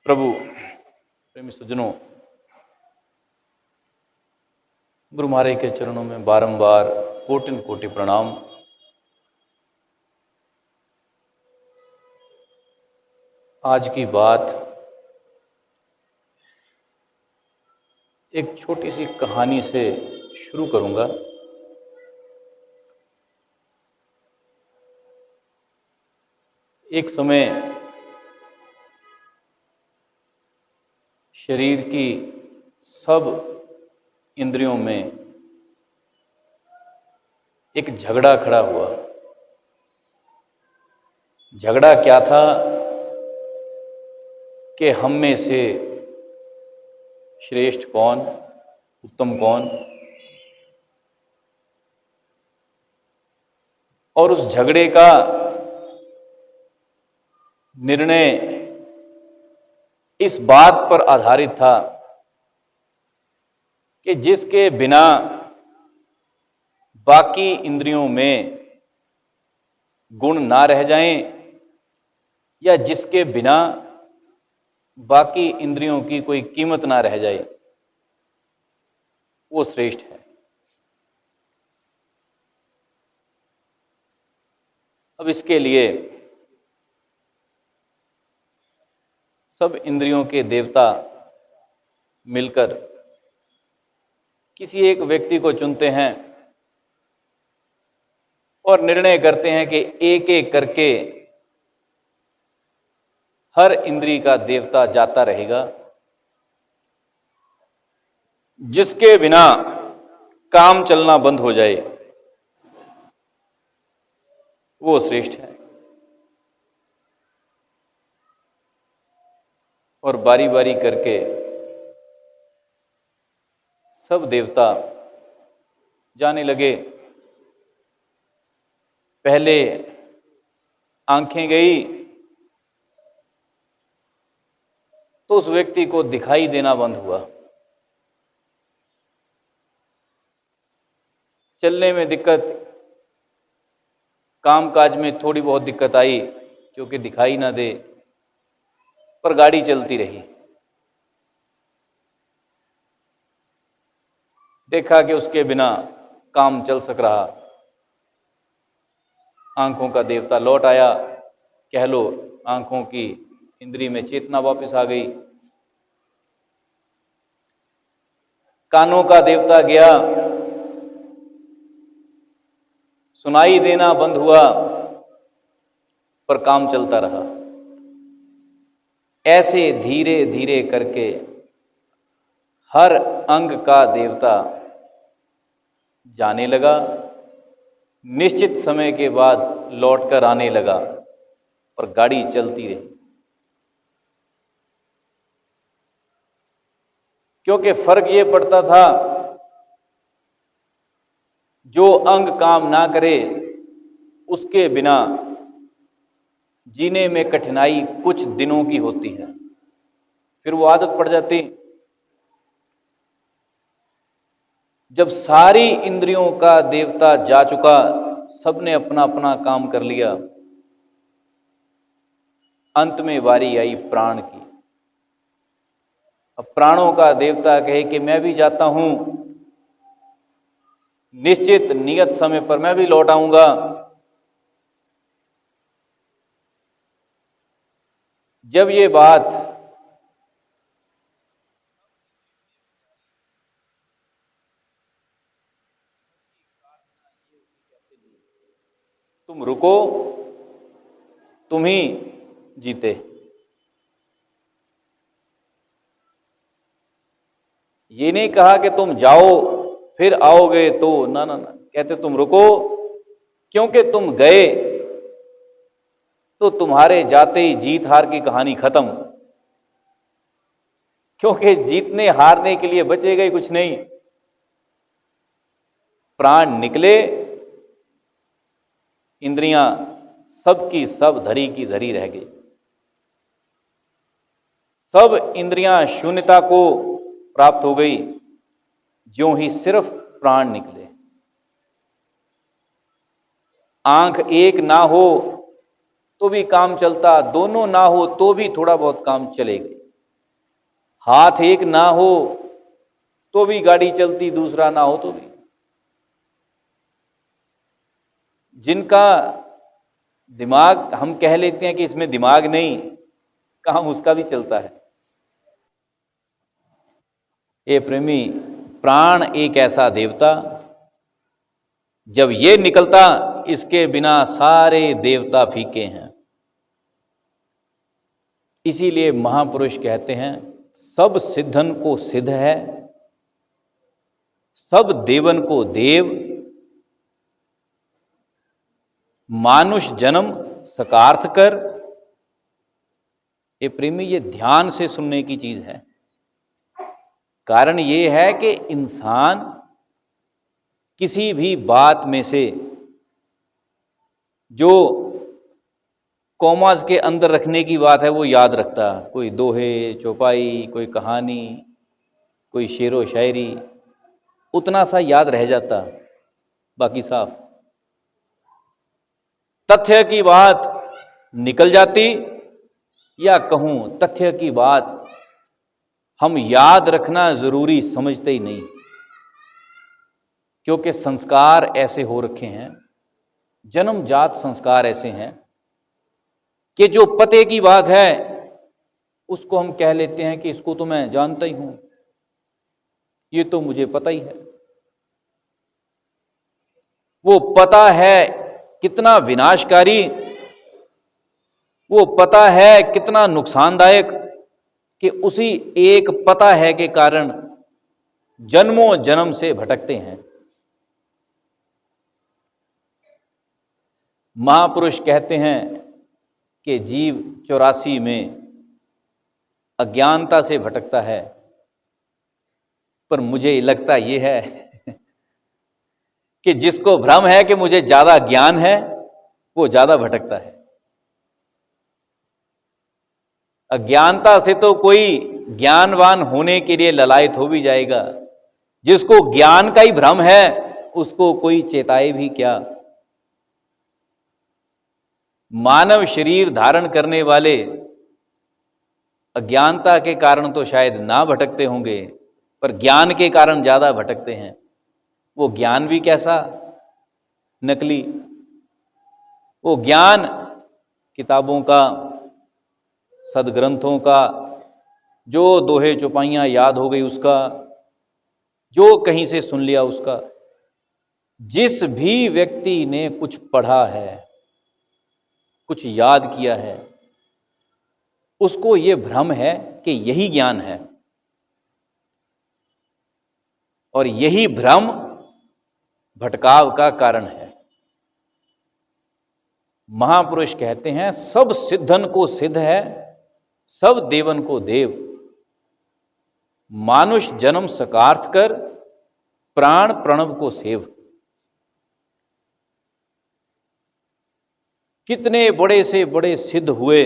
प्रभु प्रेमी सज्जनों, गुरु महाराज के चरणों में बारंबार कोटिन कोटि प्रणाम। आज की बात एक छोटी सी कहानी से शुरू करूंगा। एक समय शरीर की सब इंद्रियों में एक झगड़ा खड़ा हुआ। झगड़ा क्या था कि हम में से श्रेष्ठ कौन, उत्तम कौन। और उस झगड़े का निर्णय इस बात पर आधारित था कि जिसके बिना बाकी इंद्रियों में गुण ना रह जाएं या जिसके बिना बाकी इंद्रियों की कोई कीमत ना रह जाए, वो श्रेष्ठ है। अब इसके लिए सब इंद्रियों के देवता मिलकर किसी एक व्यक्ति को चुनते हैं और निर्णय करते हैं कि एक एक करके हर इंद्रिय का देवता जाता रहेगा। जिसके बिना काम चलना बंद हो जाए, वो श्रेष्ठ है। और बारी बारी करके सब देवता जाने लगे। पहले आंखें गई तो उस व्यक्ति को दिखाई देना बंद हुआ। चलने में दिक्कत, कामकाज में थोड़ी बहुत दिक्कत आई क्योंकि दिखाई ना दे, पर गाड़ी चलती रही। देखा कि उसके बिना काम चल सक रहा। आंखों का देवता लौट आया, कह लो आंखों की इंद्रिय में चेतना वापस आ गई। कानों का देवता गया, सुनाई देना बंद हुआ, पर काम चलता रहा। ऐसे धीरे धीरे करके हर अंग का देवता जाने लगा। निश्चित समय के बाद लौटकर आने लगा, पर गाड़ी चलती रही। क्योंकि फर्क ये पड़ता था, जो अंग काम ना करे उसके बिना जीने में कठिनाई कुछ दिनों की होती है, फिर वो आदत पड़ जाती। जब सारी इंद्रियों का देवता जा चुका, सबने अपना अपना काम कर लिया, अंत में बारी आई प्राण की। अब प्राणों का देवता कहे कि मैं भी जाता हूं, निश्चित नियत समय पर मैं भी लौट आऊंगा। जब ये बात तुम रुको, तुम ही जीते। ये नहीं कहा कि तुम जाओ फिर आओगे तो, ना ना ना, कहते तुम रुको, क्योंकि तुम गए तो तुम्हारे जाते ही जीत हार की कहानी खत्म। क्योंकि जीतने हारने के लिए बचेगा ही कुछ नहीं। प्राण निकले, इंद्रियां सबकी सब धरी की धरी रह गई। सब इंद्रियां शून्यता को प्राप्त हो गई, ज्यों ही सिर्फ प्राण निकले। आंख एक ना हो तो भी काम चलता, दोनों ना हो तो भी थोड़ा बहुत काम चलेगा। हाथ एक ना हो तो भी गाड़ी चलती, दूसरा ना हो तो भी। जिनका दिमाग हम कह लेते हैं कि इसमें दिमाग नहीं, काम उसका भी चलता है। ये प्रेमी, प्राण एक ऐसा देवता, जब ये निकलता इसके बिना सारे देवता फीके हैं। इसीलिए महापुरुष कहते हैं सब सिद्धन को सिद्ध है, सब देवन को देव, मानुष जन्म सकार्थ कर। ये प्रेमी, ये ध्यान से सुनने की चीज है। कारण ये है कि इंसान किसी भी बात में से जो कॉमास के अंदर रखने की बात है वो याद रखता। कोई दोहे चौपाई, कोई कहानी, कोई शेरो शायरी, उतना सा याद रह जाता, बाकी साफ। तथ्य की बात निकल जाती, या कहूं तथ्य की बात हम याद रखना जरूरी समझते ही नहीं, क्योंकि संस्कार ऐसे हो रखे हैं, जन्मजात संस्कार ऐसे हैं कि जो पते की बात है उसको हम कह लेते हैं कि इसको तो मैं जानता ही हूं, ये तो मुझे पता ही है। वो पता है कितना विनाशकारी, वो पता है कितना नुकसानदायक, कि उसी एक पता है के कारण जन्मों जन्म से भटकते हैं। महापुरुष कहते हैं कि जीव 84 में अज्ञानता से भटकता है, पर मुझे लगता यह है कि जिसको भ्रम है कि मुझे ज्यादा ज्ञान है वो ज्यादा भटकता है। अज्ञानता से तो कोई ज्ञानवान होने के लिए ललायत हो भी जाएगा, जिसको ज्ञान का ही भ्रम है उसको कोई चेताए भी क्या। मानव शरीर धारण करने वाले अज्ञानता के कारण तो शायद ना भटकते होंगे, पर ज्ञान के कारण ज्यादा भटकते हैं। वो ज्ञान भी कैसा नकली, वो ज्ञान किताबों का, सदग्रंथों का, जो दोहे चौपाइयां याद हो गई उसका, जो कहीं से सुन लिया उसका। जिस भी व्यक्ति ने कुछ पढ़ा है, कुछ याद किया है, उसको ये भ्रम है कि यही ज्ञान है, और यही भ्रम भटकाव का कारण है। महापुरुष कहते हैं सब सिद्धन को सिद्ध है, सब देवन को देव, मानुष जन्म सकार्थ कर, प्राण प्रणव को सेव। कितने बड़े से बड़े सिद्ध हुए,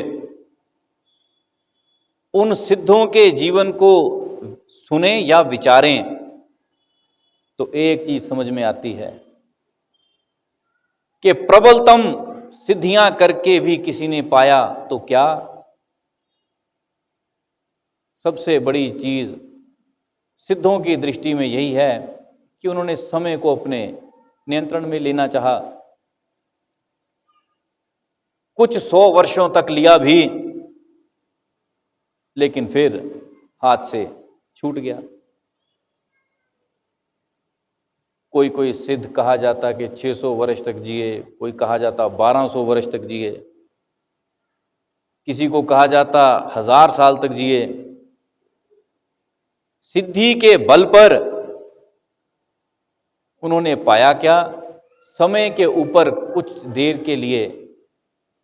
उन सिद्धों के जीवन को सुने या विचारें तो एक चीज समझ में आती है कि प्रबलतम सिद्धियां करके भी किसी ने पाया तो क्या। सबसे बड़ी चीज सिद्धों की दृष्टि में यही है कि उन्होंने समय को अपने नियंत्रण में लेना चाहा। कुछ 100 वर्षों तक लिया भी, लेकिन फिर हाथ से छूट गया। कोई कोई सिद्ध कहा जाता कि 600 वर्ष तक जिए, कोई कहा जाता 1200 वर्ष तक जिए, किसी को कहा जाता 1000 साल तक जिए। सिद्धि के बल पर उन्होंने पाया क्या, समय के ऊपर कुछ देर के लिए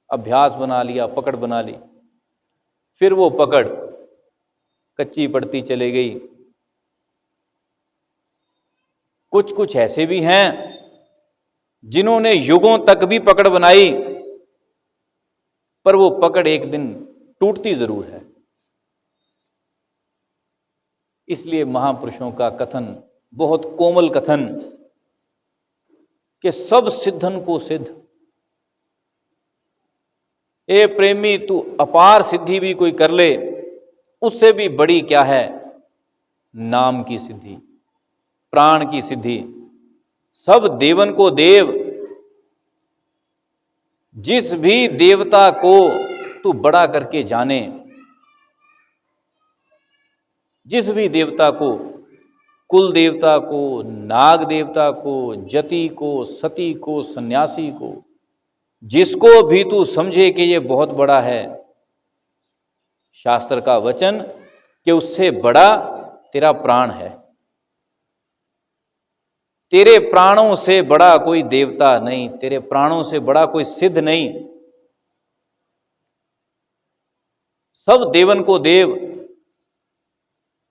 अभ्यास बना लिया, पकड़ बना ली, फिर वो पकड़ कच्ची पड़ती चली गई। कुछ कुछ ऐसे भी हैं जिन्होंने युगों तक भी पकड़ बनाई, पर वो पकड़ एक दिन टूटती जरूर है। इसलिए महापुरुषों का कथन बहुत कोमल कथन कि सब सिद्धन को सिद्ध। ए प्रेमी, तू अपार सिद्धि भी कोई कर ले, उससे भी बड़ी क्या है? नाम की सिद्धि, प्राण की सिद्धि। सब देवन को देव, जिस भी देवता को तू बड़ा करके जाने, जिस भी देवता को, कुल देवता को, नाग देवता को, जति को, सती को, सन्यासी को, जिसको भी तू समझे कि ये बहुत बड़ा है, शास्त्र का वचन कि उससे बड़ा तेरा प्राण है। तेरे प्राणों से बड़ा कोई देवता नहीं, तेरे प्राणों से बड़ा कोई सिद्ध नहीं। सब देवन को देव,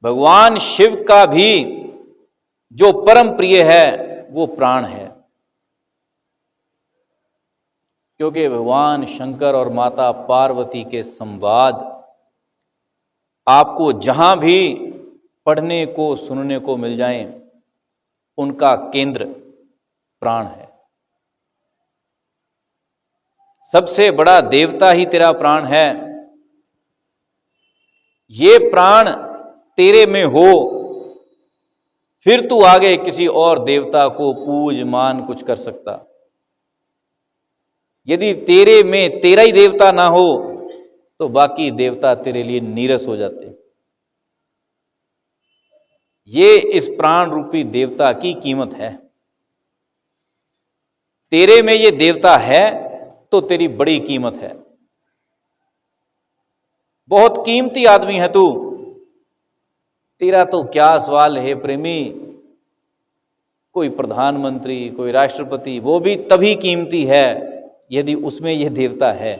भगवान शिव का भी जो परम प्रिय है वो प्राण है। क्योंकि भगवान शंकर और माता पार्वती के संवाद आपको जहां भी पढ़ने को, सुनने को मिल जाएं, उनका केंद्र प्राण है। सबसे बड़ा देवता ही तेरा प्राण है। ये प्राण तेरे में हो, फिर तू आगे किसी और देवता को पूज मान कुछ कर सकता। यदि तेरे में तेरा ही देवता ना हो तो बाकी देवता तेरे लिए नीरस हो जाते। ये इस प्राण रूपी देवता की कीमत है। तेरे में ये देवता है तो तेरी बड़ी कीमत है। बहुत कीमती आदमी है तू। तेरा तो क्या सवाल है प्रेमी, कोई प्रधानमंत्री, कोई राष्ट्रपति, वो भी तभी कीमती है यदि उसमें यह देवता है।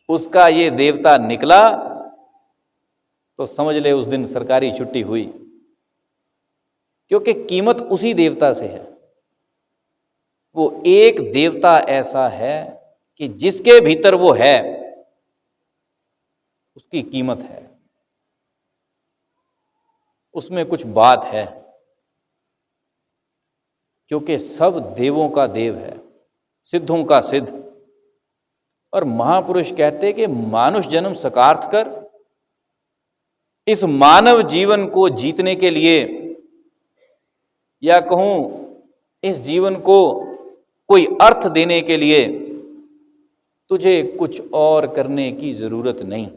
उसका ये देवता निकला तो समझ ले उस दिन सरकारी छुट्टी हुई, क्योंकि कीमत उसी देवता से है। वो एक देवता ऐसा है कि जिसके भीतर वो है उसकी कीमत है, उसमें कुछ बात है, क्योंकि सब देवों का देव है, सिद्धों का सिद्ध। और महापुरुष कहते कि मानुष जन्म सकार्थ कर, इस मानव जीवन को जीतने के लिए, या कहूं इस जीवन को कोई अर्थ देने के लिए तुझे कुछ और करने की जरूरत नहीं।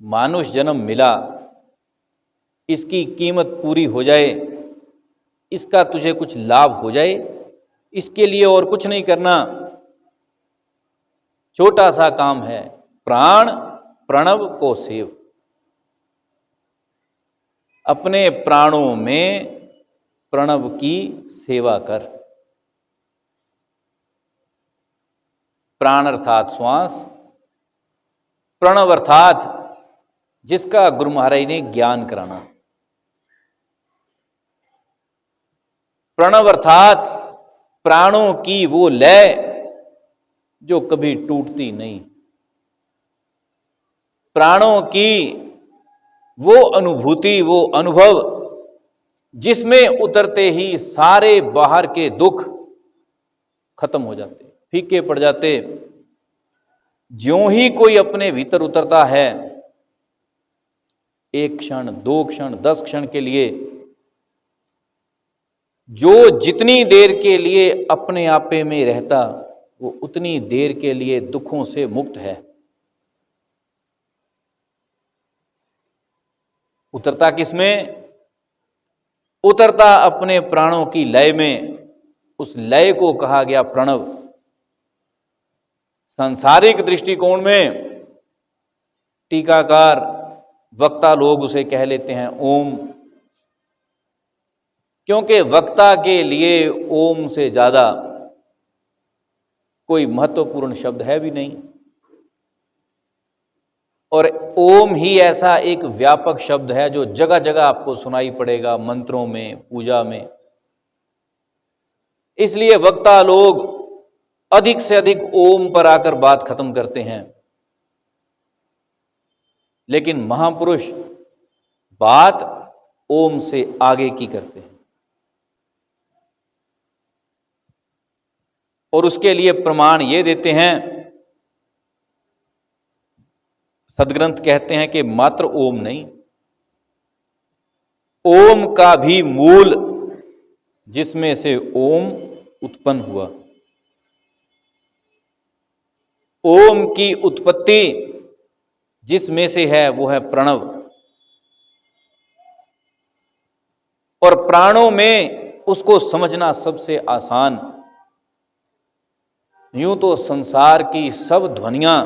मानुष जन्म मिला, इसकी कीमत पूरी हो जाए, इसका तुझे कुछ लाभ हो जाए, इसके लिए और कुछ नहीं करना। छोटा सा काम है, प्राण प्रणव को सेव। अपने प्राणों में प्रणव की सेवा कर। प्राण अर्थात श्वास, प्रणव अर्थात जिसका गुरु महाराज ने ज्ञान कराना। प्रणव अर्थात प्राणों की वो लय जो कभी टूटती नहीं। प्राणों की वो अनुभूति, वो अनुभव जिसमें उतरते ही सारे बाहर के दुख खत्म हो जाते, फीके पड़ जाते। ज्यों ही कोई अपने भीतर उतरता है, एक क्षण, 2 क्षण, 10 क्षण के लिए, जो जितनी देर के लिए अपने आपे में रहता, वो उतनी देर के लिए दुखों से मुक्त है। उतरता किसमें? उतरता अपने प्राणों की लय में। उस लय को कहा गया प्रणव। सांसारिक दृष्टिकोण में टीकाकार, वक्ता लोग उसे कह लेते हैं ओम, क्योंकि वक्ता के लिए ओम से ज्यादा कोई महत्वपूर्ण शब्द है भी नहीं। और ओम ही ऐसा एक व्यापक शब्द है जो जगह जगह आपको सुनाई पड़ेगा, मंत्रों में, पूजा में। इसलिए वक्ता लोग अधिक से अधिक ओम पर आकर बात खत्म करते हैं, लेकिन महापुरुष बात ओम से आगे की करते हैं। और उसके लिए प्रमाण ये देते हैं सदग्रंथ कहते हैं कि मात्र ओम नहीं, ओम का भी मूल जिसमें से ओम उत्पन्न हुआ, ओम की उत्पत्ति जिसमें से है वो है प्रणव। और प्राणों में उसको समझना सबसे आसान। यूं तो संसार की सब ध्वनियां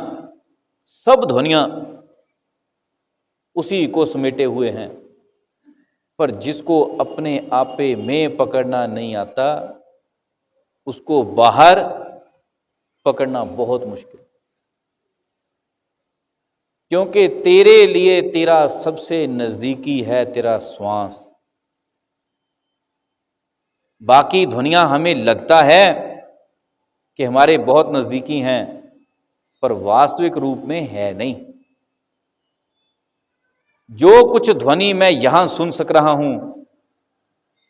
उसी को समेटे हुए हैं, पर जिसको अपने आपे में पकड़ना नहीं आता उसको बाहर पकड़ना बहुत मुश्किल। क्योंकि तेरे लिए तेरा सबसे नजदीकी है तेरा श्वास। बाकी ध्वनियां हमें लगता है कि हमारे बहुत नजदीकी हैं, पर वास्तविक रूप में है नहीं। जो कुछ ध्वनि मैं यहां सुन सक रहा हूं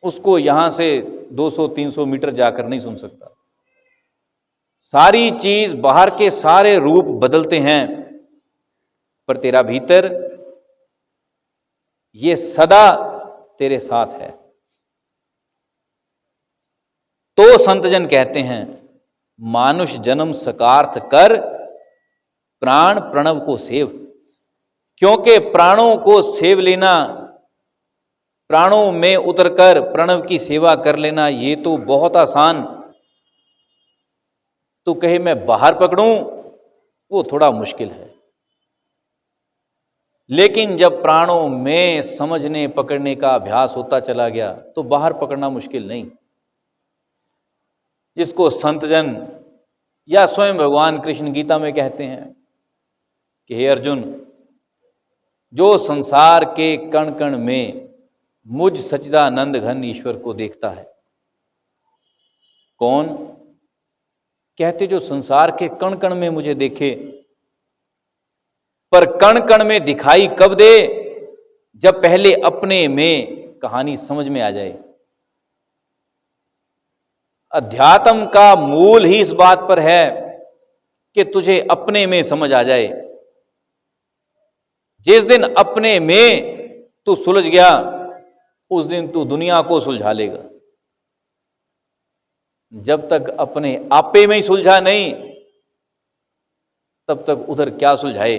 उसको यहां से 200-300 मीटर जाकर नहीं सुन सकता। सारी चीज बाहर के सारे रूप बदलते हैं, पर तेरा भीतर ये सदा तेरे साथ है। तो संतजन कहते हैं मानुष जन्म सकार्थ कर प्राण प्रणव को सेव। क्योंकि प्राणों को सेव लेना, प्राणों में उतरकर प्रणव की सेवा कर लेना, ये तो बहुत आसान। तो कहे मैं बाहर पकड़ूं वो थोड़ा मुश्किल है। लेकिन जब प्राणों में समझने पकड़ने का अभ्यास होता चला गया तो बाहर पकड़ना मुश्किल नहीं। जिसको संतजन या स्वयं भगवान कृष्ण गीता में कहते हैं कि हे अर्जुन, जो संसार के कण कण में मुझ सच्चिदानंद घन ईश्वर को देखता है। कौन? कहते जो संसार के कण कण में मुझे देखे। पर कण कण में दिखाई कब दे? जब पहले अपने में कहानी समझ में आ जाए। अध्यात्म का मूल ही इस बात पर है कि तुझे अपने में समझ आ जाए। जिस दिन अपने में तू सुलझ गया उस दिन तू दुनिया को सुलझा लेगा। जब तक अपने आपे में ही सुलझा नहीं तब तक उधर क्या सुलझाए।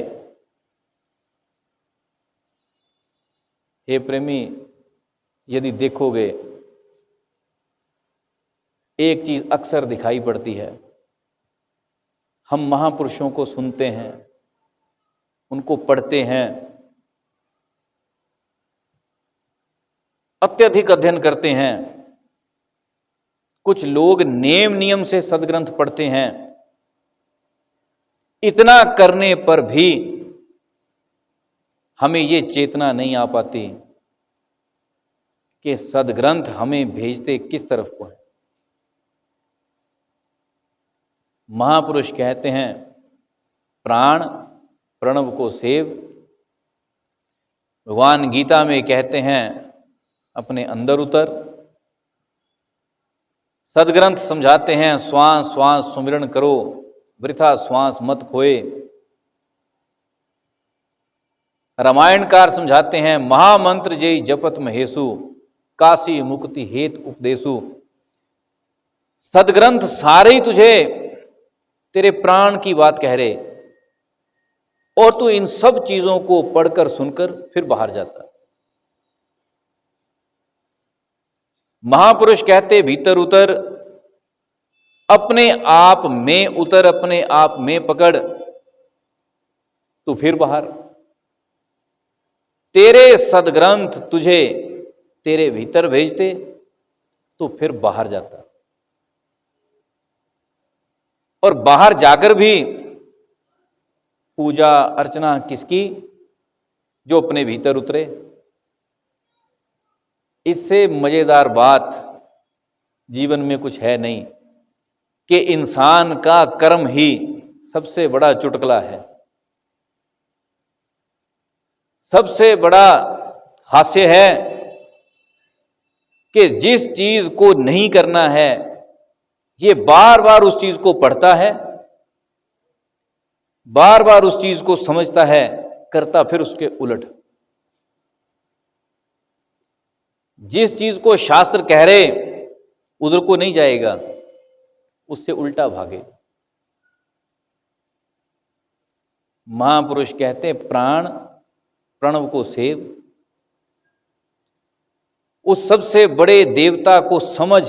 हे प्रेमी, यदि देखोगे एक चीज अक्सर दिखाई पड़ती है। हम महापुरुषों को सुनते हैं, उनको पढ़ते हैं, अत्यधिक अध्ययन करते हैं। कुछ लोग नेम नियम से सदग्रंथ पढ़ते हैं। इतना करने पर भी हमें ये चेतना नहीं आ पाती कि सदग्रंथ हमें भेजते किस तरफ को है। महापुरुष कहते हैं प्राण प्रणव को सेव। भगवान गीता में कहते हैं अपने अंदर उतर। सदग्रंथ समझाते हैं श्वास श्वास सुमिरन करो, वृथा श्वास मत खोए। रामायणकार समझाते हैं महामंत्र जय जपत महेशु, काशी मुक्ति हेत उपदेशु। सदग्रंथ सारे ही तुझे तेरे प्राण की बात कह रहे, और तू इन सब चीजों को पढ़कर सुनकर फिर बाहर जाता। महापुरुष कहते भीतर उतर, अपने आप में उतर, अपने आप में पकड़, तू फिर बाहर। तेरे सदग्रंथ तुझे तेरे भीतर भेजते तो फिर बाहर जाता। और बाहर जाकर भी पूजा अर्चना किसकी? जो अपने भीतर उतरे। इससे मजेदार बात जीवन में कुछ है नहीं कि इंसान का कर्म ही सबसे बड़ा चुटकुला है, सबसे बड़ा हास्य है कि जिस चीज को नहीं करना है ये बार बार उस चीज को पढ़ता है, बार बार उस चीज को समझता है, करता फिर उसके उलट। जिस चीज को शास्त्र कह रहे उधर को नहीं जाएगा, उससे उल्टा भागे। महापुरुष कहते हैं प्राण प्रणव को सेव, उस सबसे बड़े देवता को समझ,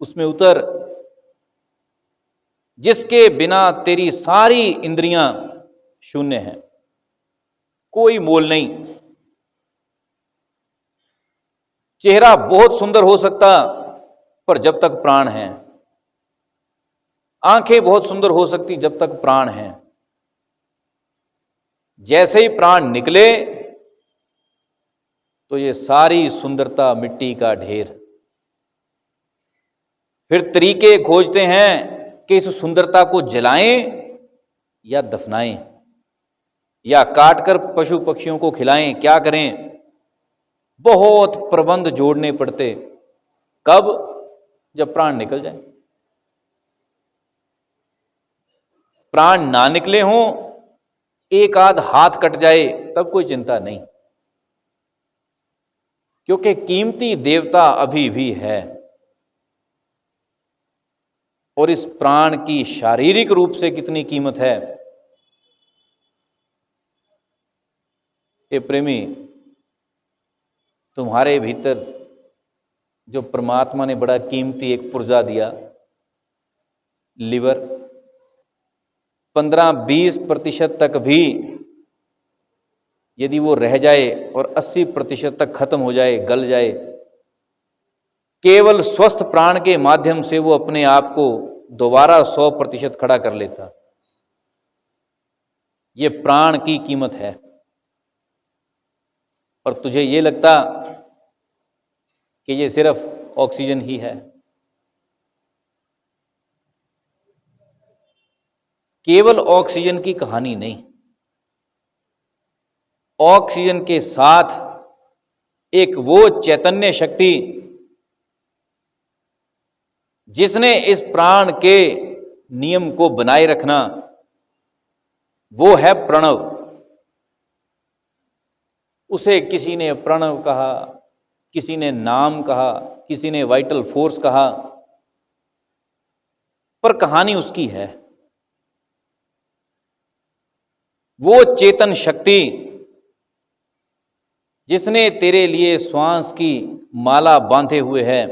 उसमें उतर, जिसके बिना तेरी सारी इंद्रियां शून्य हैं, कोई मोल नहीं। चेहरा बहुत सुंदर हो सकता पर जब तक प्राण है, आंखें बहुत सुंदर हो सकती जब तक प्राण है, जैसे ही प्राण निकले तो ये सारी सुंदरता मिट्टी का ढेर। फिर तरीके खोजते हैं कि इस सुंदरता को जलाएं या दफनाएं, या काटकर पशु पक्षियों को खिलाएं, क्या करें। बहुत प्रबंध जोड़ने पड़ते। कब? जब प्राण निकल जाए। प्राण ना निकले हों, एक आध हाथ कट जाए, तब कोई चिंता नहीं, क्योंकि कीमती देवता अभी भी है। और इस प्राण की शारीरिक रूप से कितनी कीमत है। ये प्रेमी, तुम्हारे भीतर जो परमात्मा ने बड़ा कीमती एक पुर्जा दिया, लिवर, 15-20% तक भी यदि वो रह जाए और 80% तक खत्म हो जाए, गल जाए, केवल स्वस्थ प्राण के माध्यम से वो अपने आप को दोबारा 100% खड़ा कर लेता। ये प्राण की कीमत है। और तुझे ये लगता कि ये सिर्फ ऑक्सीजन ही है। केवल ऑक्सीजन की कहानी नहीं, ऑक्सीजन के साथ एक वो चैतन्य शक्ति जिसने इस प्राण के नियम को बनाए रखना, वो है प्रणव। उसे किसी ने प्रणव कहा, किसी ने नाम कहा, किसी ने वाइटल फोर्स कहा, पर कहानी उसकी है। वो चेतन शक्ति जिसने तेरे लिए श्वास की माला बांधे हुए है,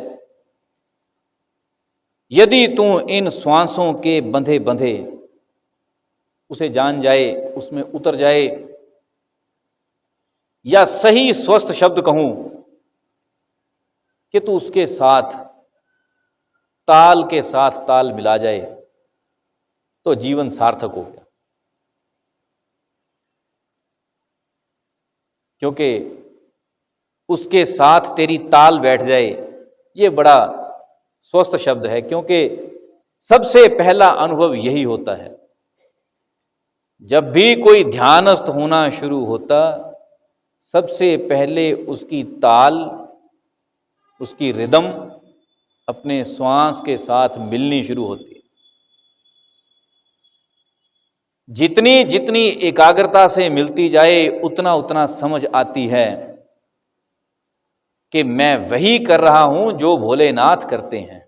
यदि तू इन श्वासों के बंधे बंधे उसे जान जाए, उसमें उतर जाए, या सही स्वस्थ शब्द कहूं कि तू उसके साथ ताल के साथ ताल मिला जाए, तो जीवन सार्थक हो गया। क्योंकि उसके साथ तेरी ताल बैठ जाए, ये बड़ा स्वस्थ शब्द है। क्योंकि सबसे पहला अनुभव यही होता है। जब भी कोई ध्यानस्थ होना शुरू होता, सबसे पहले उसकी ताल, उसकी रिदम अपने श्वास के साथ मिलनी शुरू होती है। जितनी जितनी एकाग्रता से मिलती जाए, उतना उतना समझ आती है कि मैं वही कर रहा हूं जो भोलेनाथ करते हैं।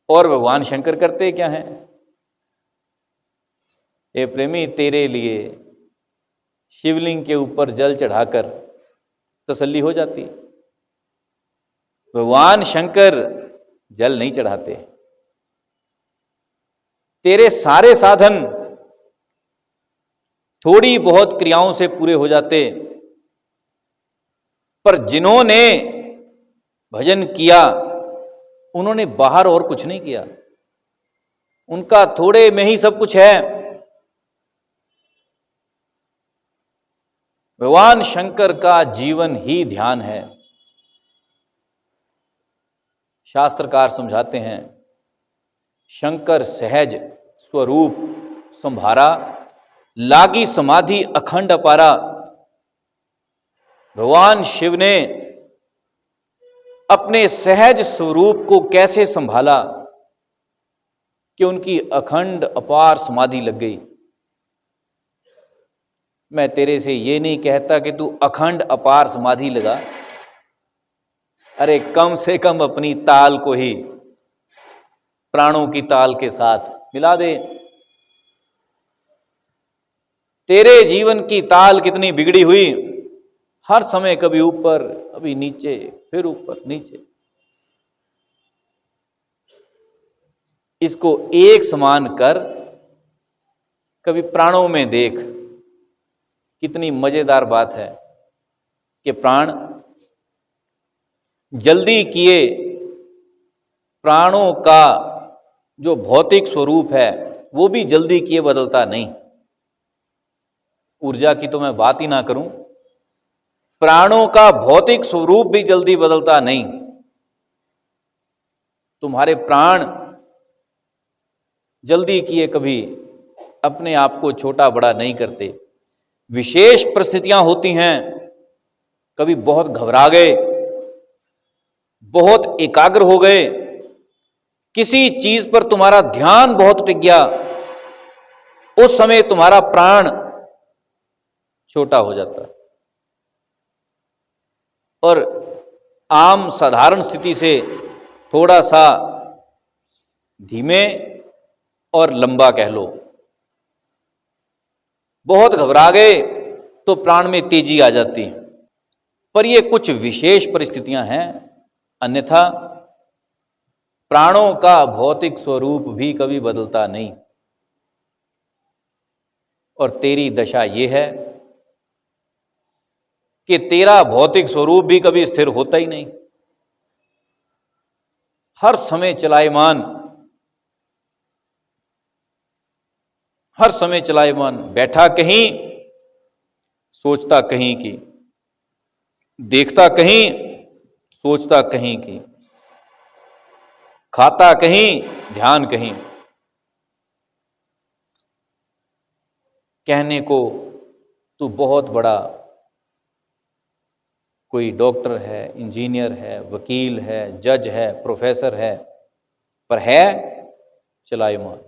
और भगवान शंकर करते क्या हैं? हे प्रेमी, तेरे लिए शिवलिंग के ऊपर जल चढ़ाकर तसल्ली हो जाती। भगवान शंकर जल नहीं चढ़ाते। तेरे सारे साधन थोड़ी बहुत क्रियाओं से पूरे हो जाते, पर जिन्होंने भजन किया उन्होंने बाहर और कुछ नहीं किया। उनका थोड़े में ही सब कुछ है। भगवान शंकर का जीवन ही ध्यान है। शास्त्रकार समझाते हैं, शंकर सहज स्वरूप संभारा, लागी समाधि अखंड अपारा। भगवान शिव ने अपने सहज स्वरूप को कैसे संभाला कि उनकी अखंड अपार समाधि लग गई। मैं तेरे से ये नहीं कहता कि तू अखंड अपार समाधि लगा, अरे कम से कम अपनी ताल को ही प्राणों की ताल के साथ मिला दे। तेरे जीवन की ताल कितनी बिगड़ी हुई, हर समय कभी ऊपर कभी नीचे, फिर ऊपर नीचे। इसको एक समान कर, कभी प्राणों में देख। कितनी मजेदार बात है कि प्राण जल्दी किए प्राणों का जो भौतिक स्वरूप है वो भी जल्दी किए बदलता नहीं। ऊर्जा की तो मैं बात ही ना करूं, प्राणों का भौतिक स्वरूप भी जल्दी बदलता नहीं। तुम्हारे प्राण जल्दी किए कभी अपने आप को छोटा बड़ा नहीं करते। विशेष परिस्थितियां होती हैं, कभी बहुत घबरा गए, बहुत एकाग्र हो गए, किसी चीज पर तुम्हारा ध्यान बहुत टिक गया, उस समय तुम्हारा प्राण छोटा हो जाता है और आम साधारण स्थिति से थोड़ा सा धीमे और लंबा कह लो। बहुत घबरा गए तो प्राण में तेजी आ जाती है। पर ये कुछ विशेष परिस्थितियां हैं, अन्यथा प्राणों का भौतिक स्वरूप भी कभी बदलता नहीं। और तेरी दशा ये है कि तेरा भौतिक स्वरूप भी कभी स्थिर होता ही नहीं, हर समय चलायमान, हर समय चलायमान, बैठा कहीं सोचता कहीं की, देखता कहीं सोचता कहीं की, खाता कहीं ध्यान कहीं। कहने को तू बहुत बड़ा कोई डॉक्टर है, इंजीनियर है, वकील है, जज है, प्रोफेसर है, पर है चलायमान।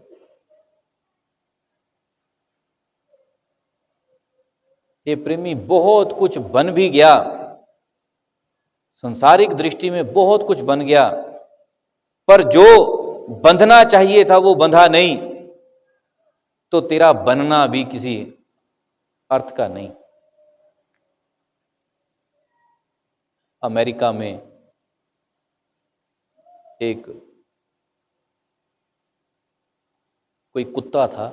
ये प्रेमी बहुत कुछ बन भी गया, संसारिक दृष्टि में बहुत कुछ बन गया, पर जो बंधना चाहिए था वो बंधा नहीं, तो तेरा बनना भी किसी अर्थ का नहीं। अमेरिका में एक कोई कुत्ता था,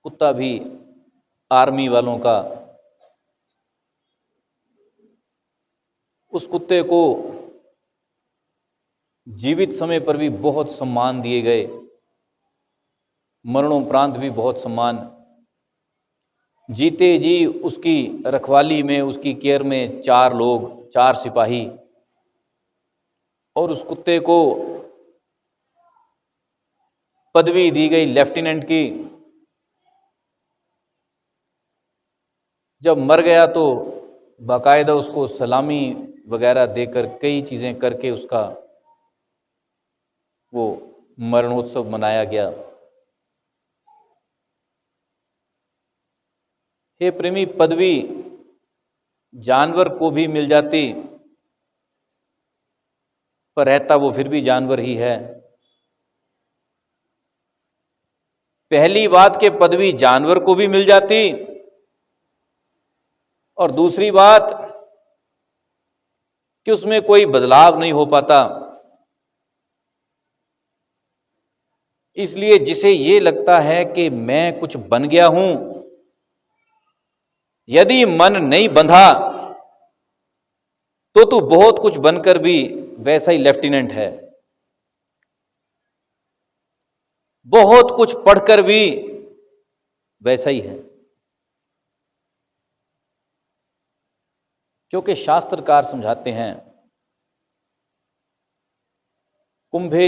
कुत्ता भी आर्मी वालों का। उस कुत्ते को जीवित समय पर भी बहुत सम्मान दिए गए, मरणोपरांत भी बहुत सम्मान। जीते जी उसकी रखवाली में, उसकी केयर में 4 लोग, 4 सिपाही, और उस कुत्ते को पदवी दी गई लेफ्टिनेंट की। जब मर गया तो बाकायदा उसको सलामी वगैरह देकर कई चीजें करके उसका वो मरणोत्सव मनाया गया। हे प्रेमी, पदवी जानवर को भी मिल जाती, पर रहता वो फिर भी जानवर ही है। पहली बात कि पदवी जानवर को भी मिल जाती, और दूसरी बात कि उसमें कोई बदलाव नहीं हो पाता। इसलिए जिसे ये लगता है कि मैं कुछ बन गया हूं, यदि मन नहीं बंधा तो तू बहुत कुछ बनकर भी वैसा ही लेफ्टिनेंट है, बहुत कुछ पढ़कर भी वैसा ही है। क्योंकि शास्त्रकार समझाते हैं, कुंभे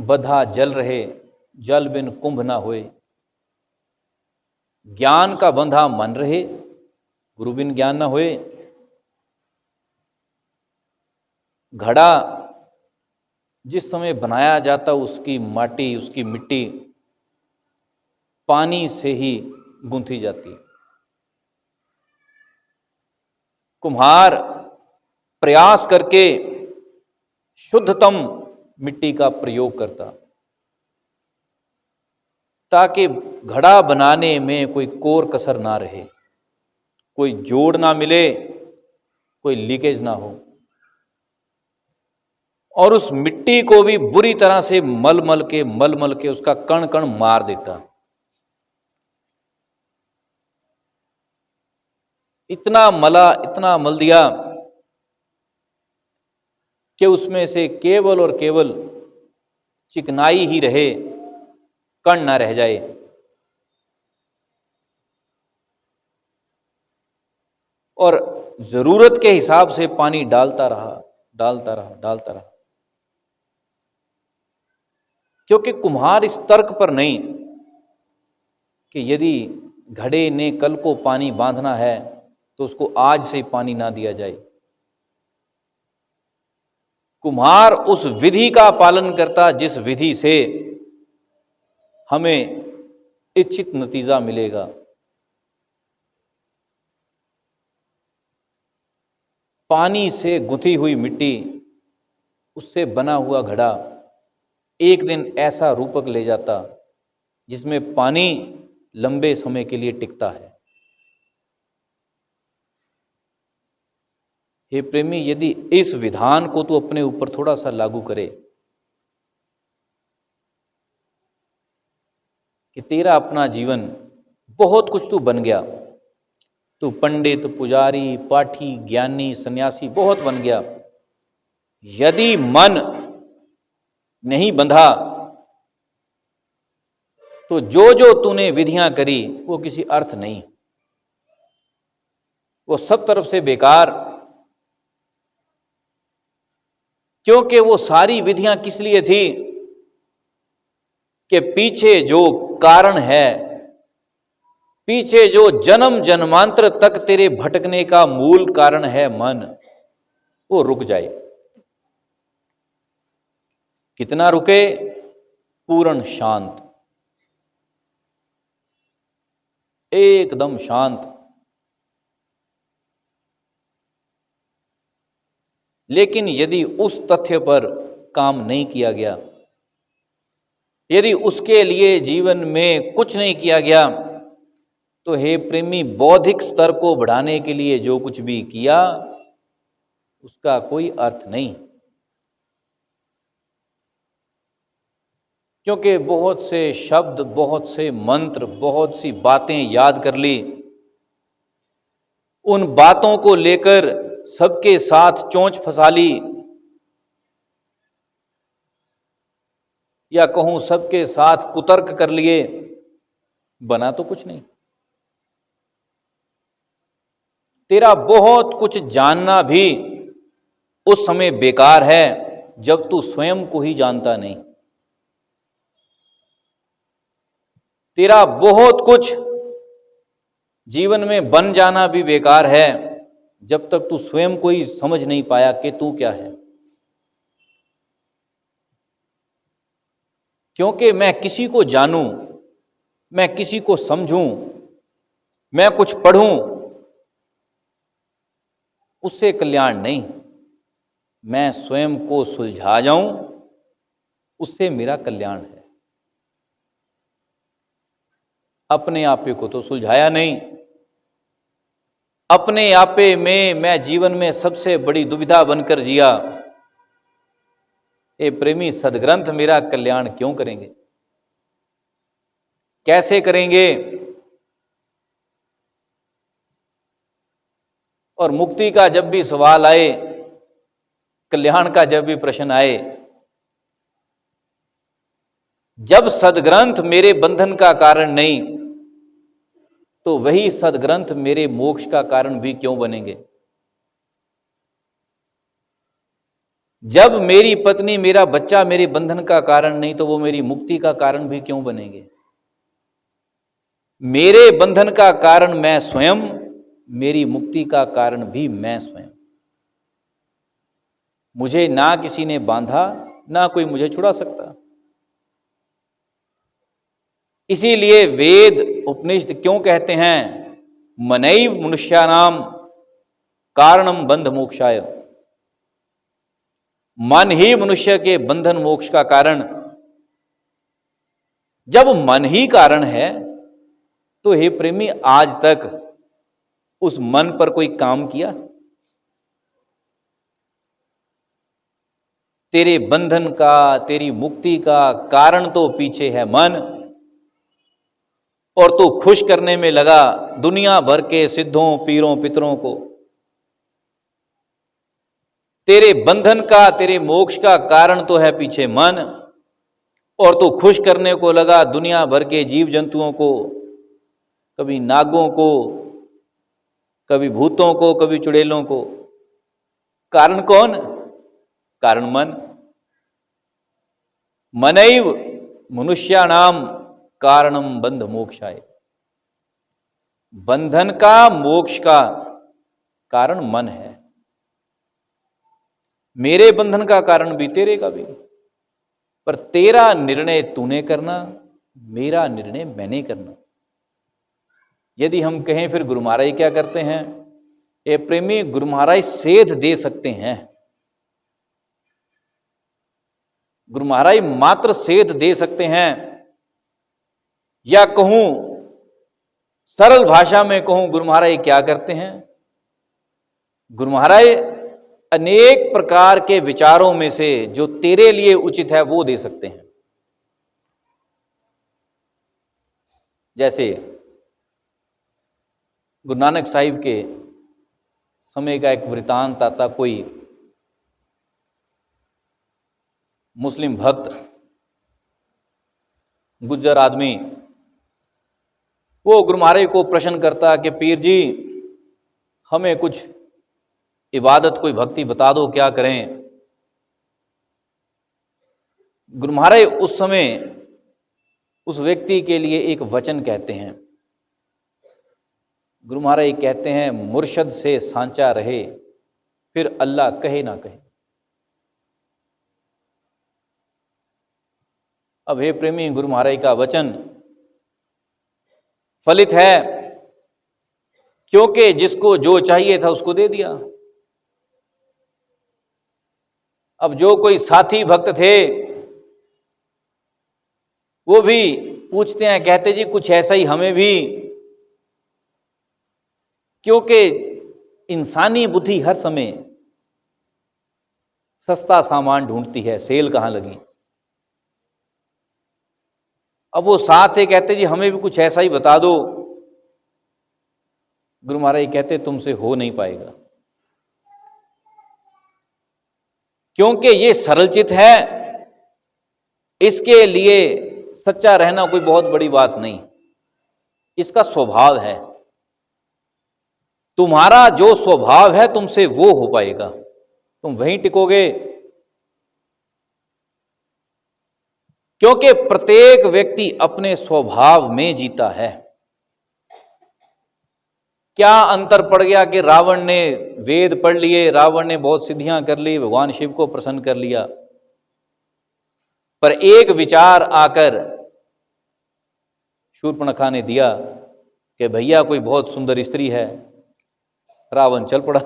बधा जल रहे, जल बिन कुंभ ना होए। ज्ञान का बंधा मन रहे, गुरु बिन ज्ञान ना होए। घड़ा जिस समय बनाया जाता उसकी माटी, उसकी मिट्टी पानी से ही गूंथी जाती है। कुम्हार प्रयास करके शुद्धतम मिट्टी का प्रयोग करता, ताकि घड़ा बनाने में कोई कोर कसर ना रहे, कोई जोड़ ना मिले, कोई लीकेज ना हो, और उस मिट्टी को भी बुरी तरह से मल मल के उसका कण कण मार देता। इतना मल दिया कि उसमें से केवल और केवल चिकनाई ही रहे, कण ना रह जाए। और जरूरत के हिसाब से पानी डालता रहा, क्योंकि कुम्हार इस तर्क पर नहीं कि यदि घड़े ने कल को पानी बांधना है तो उसको आज से पानी ना दिया जाए। कुम्हार उस विधि का पालन करता जिस विधि से हमें इच्छित नतीजा मिलेगा। पानी से गुंथी हुई मिट्टी, उससे बना हुआ घड़ा एक दिन ऐसा रूपक ले जाता जिसमें पानी लंबे समय के लिए टिकता है। हे प्रेमी, यदि इस विधान को तू अपने ऊपर थोड़ा सा लागू करे कि तेरा अपना जीवन बहुत कुछ तू बन गया, तू पंडित, पुजारी, पाठी, ज्ञानी, सन्यासी बहुत बन गया, यदि मन नहीं बंधा तो जो जो तूने विधियां करी वो किसी अर्थ नहीं, वो सब तरफ से बेकार। क्योंकि वो सारी विधियां किस लिए थी कि पीछे जो कारण है, पीछे जो जन्म जन्मांतर तक तेरे भटकने का मूल कारण है मन, वो रुक जाए। कितना रुके? पूर्ण शांत, एकदम शांत। लेकिन यदि उस तथ्य पर काम नहीं किया गया, यदि उसके लिए जीवन में कुछ नहीं किया गया, तो हे प्रेमी, बौद्धिक स्तर को बढ़ाने के लिए जो कुछ भी किया उसका कोई अर्थ नहीं। क्योंकि बहुत से शब्द, बहुत से मंत्र, बहुत सी बातें याद कर ली, उन बातों को लेकर सबके साथ चोंच फंसा ली, या कहूं सबके साथ कुतर्क कर लिए, बना तो कुछ नहीं। तेरा बहुत कुछ जानना भी उस समय बेकार है जब तू स्वयं को ही जानता नहीं। तेरा बहुत कुछ जीवन में बन जाना भी बेकार है जब तक तू स्वयं को ही समझ नहीं पाया कि तू क्या है। क्योंकि मैं किसी को जानूं, मैं किसी को समझूं, मैं कुछ पढ़ूं, उससे कल्याण नहीं। मैं स्वयं को सुलझा जाऊं, उससे मेरा कल्याण है। अपने आपे को तो सुलझाया नहीं। अपने आपे में मैं जीवन में सबसे बड़ी दुविधा बनकर जिया। ए प्रेमी, सदग्रंथ मेरा कल्याण क्यों करेंगे? कैसे करेंगे? और मुक्ति का जब भी सवाल आए, कल्याण का जब भी प्रश्न आए, जब सदग्रंथ मेरे बंधन का कारण नहीं, तो वही सदग्रंथ मेरे मोक्ष का कारण भी क्यों बनेंगे? जब मेरी पत्नी, मेरा बच्चा मेरे बंधन का कारण नहीं, तो वो मेरी मुक्ति का कारण भी क्यों बनेंगे? मेरे बंधन का कारण मैं स्वयं, मेरी मुक्ति का कारण भी मैं स्वयं। मुझे ना किसी ने बांधा, ना कोई मुझे छुड़ा सकता। इसीलिए वेद उपनिषद क्यों कहते हैं मनैव मनुष्याणाम कारणम बंध मोक्षाय, मन ही मनुष्य के बंधन मोक्ष का कारण। जब मन ही कारण है तो हे प्रेमी, आज तक उस मन पर कोई काम किया? तेरे बंधन का, तेरी मुक्ति का कारण तो पीछे है मन, और तू खुश करने में लगा दुनिया भर के सिद्धों पीरों पितरों को। तेरे बंधन का, तेरे मोक्ष का कारण तो है पीछे मन, और तू खुश करने को लगा दुनिया भर के जीव जंतुओं को, कभी नागों को, कभी भूतों को, कभी चुड़ैलों को। कारण कौन? कारण मन। मनैव मनुष्याणाम कारणम बंध मोक्षाय, बंधन का, मोक्ष का कारण मन है। मेरे बंधन का कारण भी, तेरे का भी, पर तेरा निर्णय तूने करना, मेरा निर्णय मैंने करना। यदि हम कहें फिर गुरु महाराज क्या करते हैं? ये प्रेमी, गुरु महाराज सेध दे सकते हैं। गुरु महाराज मात्र सेध दे सकते हैं, या कहूं सरल भाषा में कहूं, गुरु महाराज क्या करते हैं? गुरु महाराज अनेक प्रकार के विचारों में से जो तेरे लिए उचित है वो दे सकते हैं। जैसे गुरु नानक साहिब के समय का एक वृतांत आता। कोई मुस्लिम भक्त, गुज्जर आदमी, वो गुरु महाराज को प्रश्न करता कि पीर जी, हमें कुछ इबादत, कोई भक्ति बता दो, क्या करें? गुरु महाराज उस समय उस व्यक्ति के लिए एक वचन कहते हैं। गुरु महाराज कहते हैं, मुर्शद से सांचा रहे, फिर अल्लाह कहे ना कहे। अब हे प्रेमी, गुरु महाराज का वचन फलित है, क्योंकि जिसको जो चाहिए था उसको दे दिया। अब जो कोई साथी भक्त थे वो भी पूछते हैं, कहते जी कुछ ऐसा ही हमें भी, क्योंकि इंसानी बुद्धि हर समय सस्ता सामान ढूंढती है, सेल कहां लगी। अब वो साथ है, कहते जी हमें भी कुछ ऐसा ही बता दो। गुरु महाराज कहते तुमसे हो नहीं पाएगा, क्योंकि ये सरलचित है, इसके लिए सच्चा रहना कोई बहुत बड़ी बात नहीं, इसका स्वभाव है। तुम्हारा जो स्वभाव है तुमसे वो हो पाएगा, तुम वहीं टिकोगे। क्योंकि प्रत्येक व्यक्ति अपने स्वभाव में जीता है। क्या अंतर पड़ गया कि रावण ने वेद पढ़ लिए, रावण ने बहुत सिद्धियां कर ली, भगवान शिव को प्रसन्न कर लिया, पर एक विचार आकर शूर्पणखा ने दिया कि भैया कोई बहुत सुंदर स्त्री है, रावण चल पड़ा।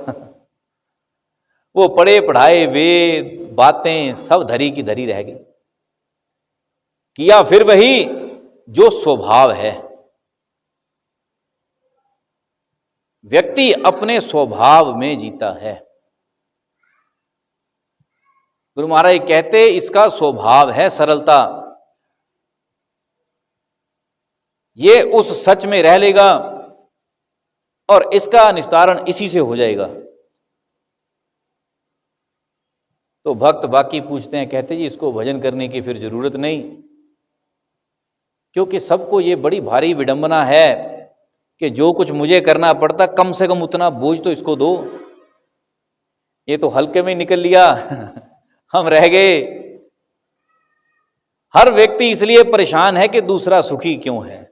वो पढ़े पढ़ाए वेद बातें सब धरी की धरी रह गई। किया फिर वही जो स्वभाव है। व्यक्ति अपने स्वभाव में जीता है। गुरु महाराज कहते इसका स्वभाव है सरलता। ये उस सच में रह लेगा और इसका निस्तारण इसी से हो जाएगा। तो भक्त बाकी पूछते हैं, कहते जी इसको भजन करने की फिर जरूरत नहीं, क्योंकि सबको ये बड़ी भारी विडंबना है कि जो कुछ मुझे करना पड़ता कम से कम उतना बोझ तो इसको दो। ये तो हल्के में निकल लिया, हम रह गए। हर व्यक्ति इसलिए परेशान है कि दूसरा सुखी क्यों है,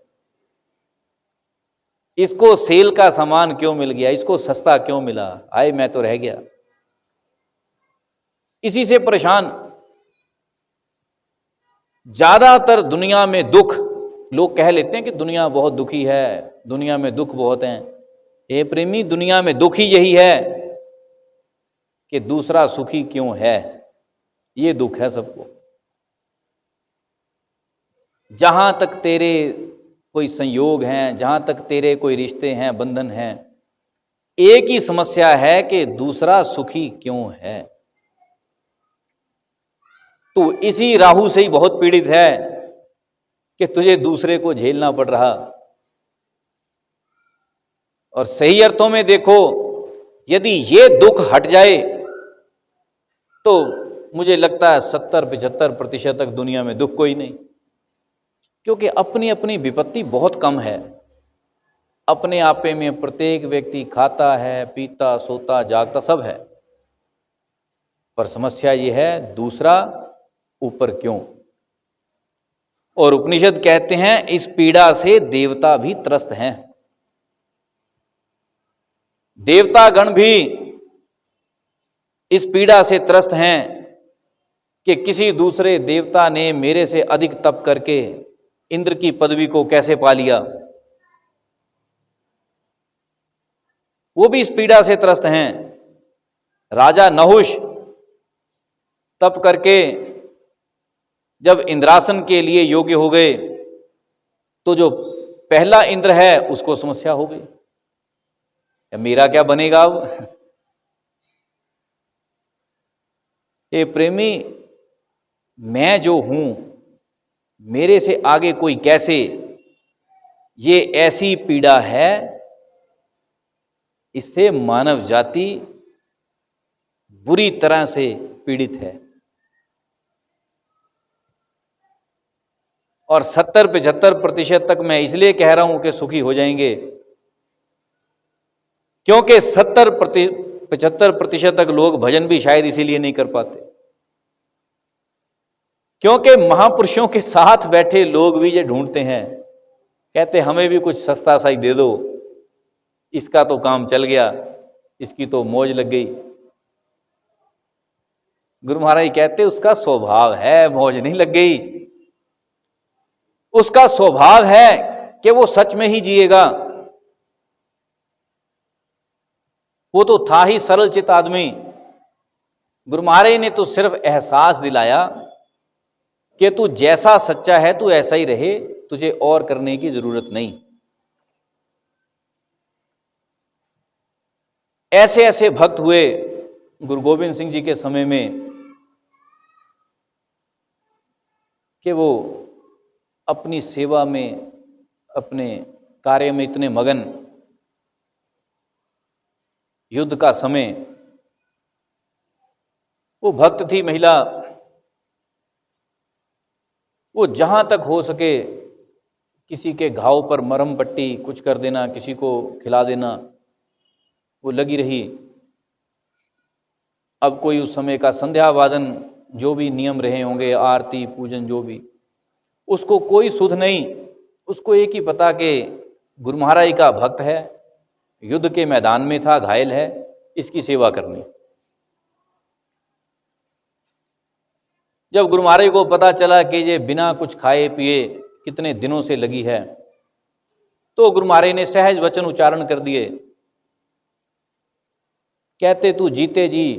इसको सेल का सामान क्यों मिल गया, इसको सस्ता क्यों मिला, आए मैं तो रह गया। इसी से परेशान। ज्यादातर दुनिया में दुख लोग कह लेते हैं कि दुनिया बहुत दुखी है, दुनिया में दुख बहुत हैं। हे प्रेमी, दुनिया में दुख ही यही है कि दूसरा सुखी क्यों है, ये दुख है सबको। जहां तक तेरे कोई संयोग हैं, जहां तक तेरे कोई रिश्ते हैं, बंधन हैं, एक ही समस्या है कि दूसरा सुखी क्यों है। तू इसी राहु से ही बहुत पीड़ित है कि तुझे दूसरे को झेलना पड़ रहा। और सही अर्थों में देखो, यदि ये दुख हट जाए तो मुझे लगता है 70-75% तक दुनिया में दुख कोई नहीं, क्योंकि अपनी अपनी विपत्ति बहुत कम है। अपने आपे में प्रत्येक व्यक्ति खाता है, पीता, सोता, जागता सब है, पर समस्या ये है दूसरा ऊपर क्यों। और उपनिषद कहते हैं इस पीड़ा से देवता भी त्रस्त हैं। देवता गण भी इस पीड़ा से त्रस्त हैं कि किसी दूसरे देवता ने मेरे से अधिक तप करके इंद्र की पदवी को कैसे पा लिया। वो भी इस पीड़ा से त्रस्त हैं। राजा नहुष तप करके जब इंद्रासन के लिए योग्य हो गए तो जो पहला इंद्र है उसको समस्या हो गई, मेरा क्या बनेगा अब। ये प्रेमी, मैं जो हूं मेरे से आगे कोई कैसे, ये ऐसी पीड़ा है, इससे मानव जाति बुरी तरह से पीड़ित है। और 70-75% तक मैं इसलिए कह रहा हूं कि सुखी हो जाएंगे, क्योंकि 70-75% तक लोग भजन भी शायद इसीलिए नहीं कर पाते, क्योंकि महापुरुषों के साथ बैठे लोग भी ये ढूंढते हैं, कहते हमें भी कुछ सस्ता सा ही दे दो, इसका तो काम चल गया, इसकी तो मौज लग गई। गुरु महाराज कहते उसका स्वभाव है, मौज नहीं लग गई। उसका स्वभाव है कि वो सच में ही जिएगा। वो तो था ही सरल चित आदमी। गुरु महाराज ने तो सिर्फ एहसास दिलाया कि तू जैसा सच्चा है तू ऐसा ही रहे, तुझे और करने की जरूरत नहीं। ऐसे ऐसे भक्त हुए गुरु गोविंद सिंह जी के समय में कि वो अपनी सेवा में, अपने कार्य में इतने मगन, युद्ध का समय, वो भक्त थी महिला, वो जहां तक हो सके किसी के घाव पर मरहम पट्टी कुछ कर देना, किसी को खिला देना, वो लगी रही। अब कोई उस समय का संध्या वादन जो भी नियम रहे होंगे, आरती पूजन जो भी, उसको कोई सुध नहीं। उसको एक ही पता कि गुरु महाराज का भक्त है, युद्ध के मैदान में था, घायल है, इसकी सेवा करनी। जब गुरु महाराज को पता चला कि ये बिना कुछ खाए पिए कितने दिनों से लगी है, तो गुरु महाराज ने सहज वचन उच्चारण कर दिए। कहते तू जीते जी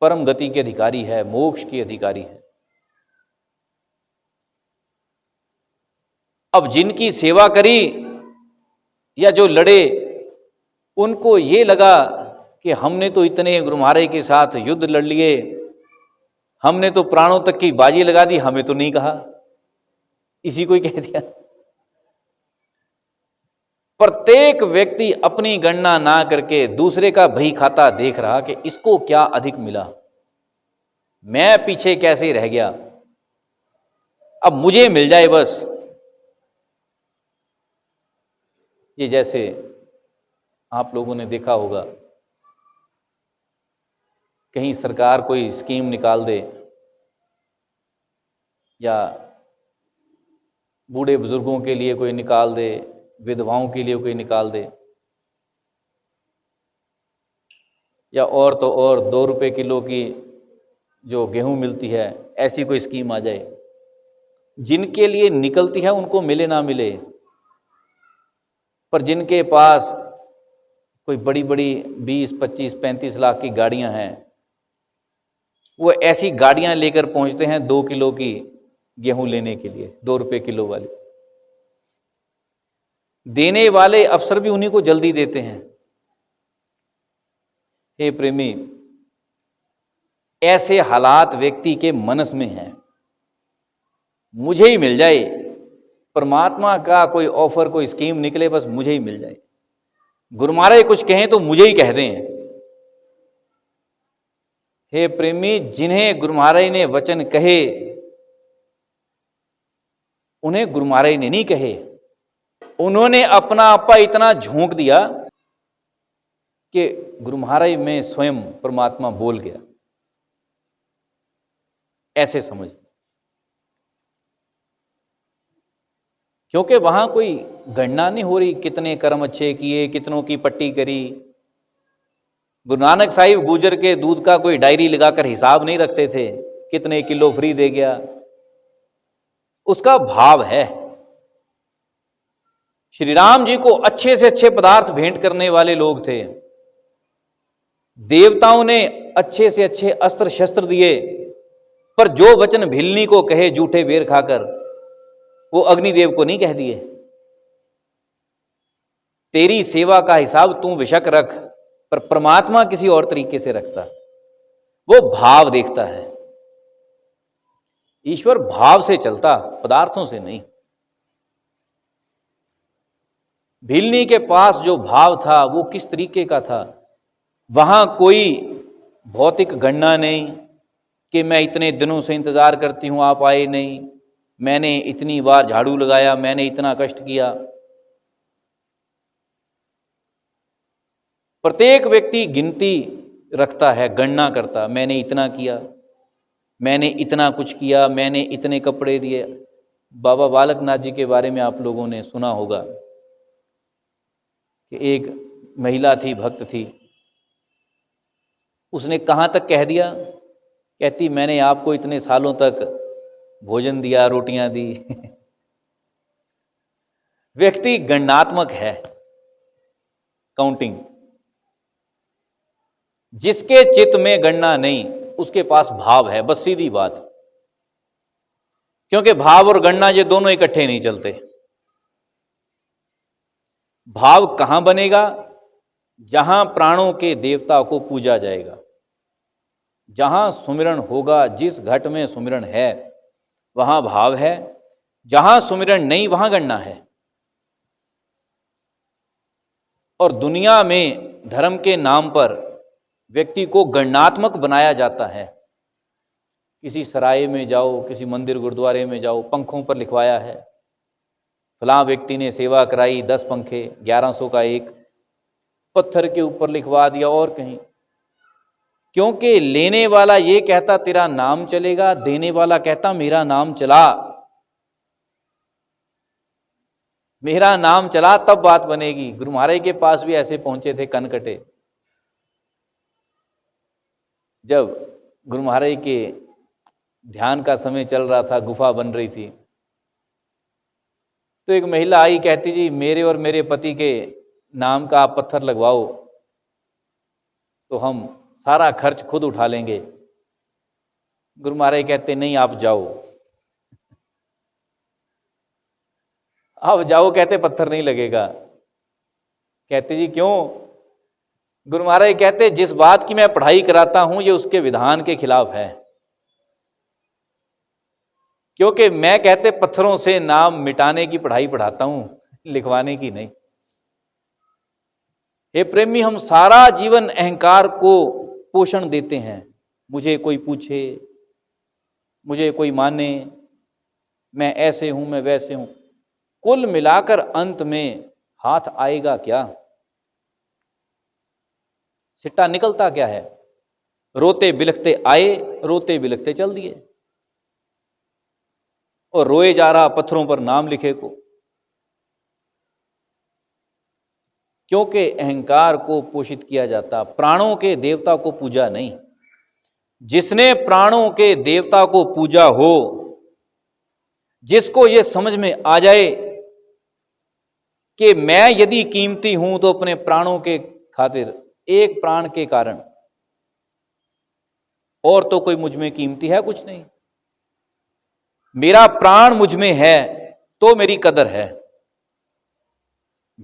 परम गति के अधिकारी है, मोक्ष की अधिकारी है। अब जिनकी सेवा करी या जो लड़े, उनको ये लगा कि हमने तो इतने गुरु महाराज के साथ युद्ध लड़ लिए, हमने तो प्राणों तक की बाजी लगा दी, हमें तो नहीं कहा, इसी को ही कह दिया। प्रत्येक व्यक्ति अपनी गणना ना करके दूसरे का बही खाता देख रहा कि इसको क्या अधिक मिला, मैं पीछे कैसे रह गया, अब मुझे मिल जाए बस। ये जैसे आप लोगों ने देखा होगा, कहीं सरकार कोई स्कीम निकाल दे या बूढ़े बुजुर्गों के लिए कोई निकाल दे, विधवाओं के लिए कोई निकाल दे, या और तो और 2 रुपए किलो की जो गेहूं मिलती है, ऐसी कोई स्कीम आ जाए, जिनके लिए निकलती है उनको मिले ना मिले, पर जिनके पास कोई बड़ी बड़ी 20, 25, 35 लाख की गाड़ियां हैं, वो ऐसी गाड़ियां लेकर पहुंचते हैं 2 किलो की गेहूं लेने के लिए, 2 रुपए किलो वाली। देने वाले अफसर भी उन्हीं को जल्दी देते हैं। हे प्रेमी, ऐसे हालात व्यक्ति के मनस में हैं। मुझे ही मिल जाए, परमात्मा का कोई ऑफर, कोई स्कीम निकले, बस मुझे ही मिल जाए। गुरु महाराज कुछ कहें तो मुझे ही कह दें। हे प्रेमी, जिन्हें गुरु महाराज ने वचन कहे उन्हें गुरु महाराज ने नहीं कहे। उन्होंने अपना आपा इतना झोंक दिया कि गुरु महाराज में स्वयं परमात्मा बोल गया, ऐसे समझ। क्योंकि वहां कोई गणना नहीं हो रही, कितने कर्म अच्छे किए, कितनों की पट्टी करी। गुरु नानक साहिब गुजर के दूध का कोई डायरी लगाकर हिसाब नहीं रखते थे, कितने किलो फ्री दे गया। उसका भाव है। श्री राम जी को अच्छे से अच्छे पदार्थ भेंट करने वाले लोग थे। देवताओं ने अच्छे से अच्छे अस्त्र शस्त्र दिए, पर जो वचन भिलनी को कहे जूठे बेर खाकर, वो अग्निदेव को नहीं कह दिए। तेरी सेवा का हिसाब तू बेशक रख, पर परमात्मा किसी और तरीके से रखता। वो भाव देखता है। ईश्वर भाव से चलता, पदार्थों से नहीं। भिलनी के पास जो भाव था वो किस तरीके का था? वहां कोई भौतिक गणना नहीं कि मैं इतने दिनों से इंतजार करती हूं, आप आए नहीं, मैंने इतनी बार झाड़ू लगाया, मैंने इतना कष्ट किया। प्रत्येक व्यक्ति गिनती रखता है, गणना करता, मैंने इतना किया, मैंने इतना कुछ किया, मैंने इतने कपड़े दिए। बाबा बालक नाथ जी के बारे में आप लोगों ने सुना होगा कि एक महिला थी, भक्त थी। उसने कहां तक कह दिया, कहती मैंने आपको इतने सालों तक भोजन दिया, रोटियां दी। व्यक्ति गणनात्मक है, काउंटिंग। जिसके चित्त में गणना नहीं, उसके पास भाव है, बस सीधी बात। क्योंकि भाव और गणना ये दोनों इकट्ठे नहीं चलते। भाव कहां बनेगा? जहां प्राणों के देवता को पूजा जाएगा, जहां सुमिरन होगा, जिस घट में सुमिरन है वहां भाव है। जहां सुमिरन नहीं वहां गणना है। और दुनिया में धर्म के नाम पर व्यक्ति को गणनात्मक बनाया जाता है। किसी सराय में जाओ, किसी मंदिर गुरुद्वारे में जाओ, पंखों पर लिखवाया है फलां व्यक्ति ने सेवा कराई, 10 पंखे, 1100 का एक। पत्थर के ऊपर लिखवा दिया और कहीं। क्योंकि लेने वाला ये कहता तेरा नाम चलेगा, देने वाला कहता मेरा नाम चला। मेरा नाम चला तब बात बनेगी। गुरु महाराज के पास भी ऐसे पहुंचे थे कनकटे। जब गुरु महाराज के ध्यान का समय चल रहा था, गुफा बन रही थी, तो एक महिला आई, कहती जी मेरे और मेरे पति के नाम का आप पत्थर लगवाओ तो हम सारा खर्च खुद उठा लेंगे। गुरु महाराज कहते नहीं, आप जाओ। आप जाओ, कहते पत्थर नहीं लगेगा। कहते जी क्यों? गुरु महाराज कहते जिस बात की मैं पढ़ाई कराता हूं ये उसके विधान के खिलाफ है। क्योंकि मैं कहते पत्थरों से नाम मिटाने की पढ़ाई पढ़ाता हूं, लिखवाने की नहीं। हे प्रेमी, हम सारा जीवन अहंकार को पोषण देते हैं। मुझे कोई पूछे, मुझे कोई माने, मैं ऐसे हूं, मैं वैसे हूं। कुल मिलाकर अंत में हाथ आएगा क्या? सिट्टा निकलता क्या है? रोते बिलखते आए, रोते बिलखते चल दिए, और रोए जा रहा पत्थरों पर नाम लिखे को। क्योंकि अहंकार को पोषित किया जाता, प्राणों के देवता को पूजा नहीं। जिसने प्राणों के देवता को पूजा हो, जिसको ये समझ में आ जाए कि मैं यदि कीमती हूं तो अपने प्राणों के खातिर, एक प्राण के कारण, और तो कोई मुझ में कीमती है कुछ नहीं। मेरा प्राण मुझ में है तो मेरी कदर है।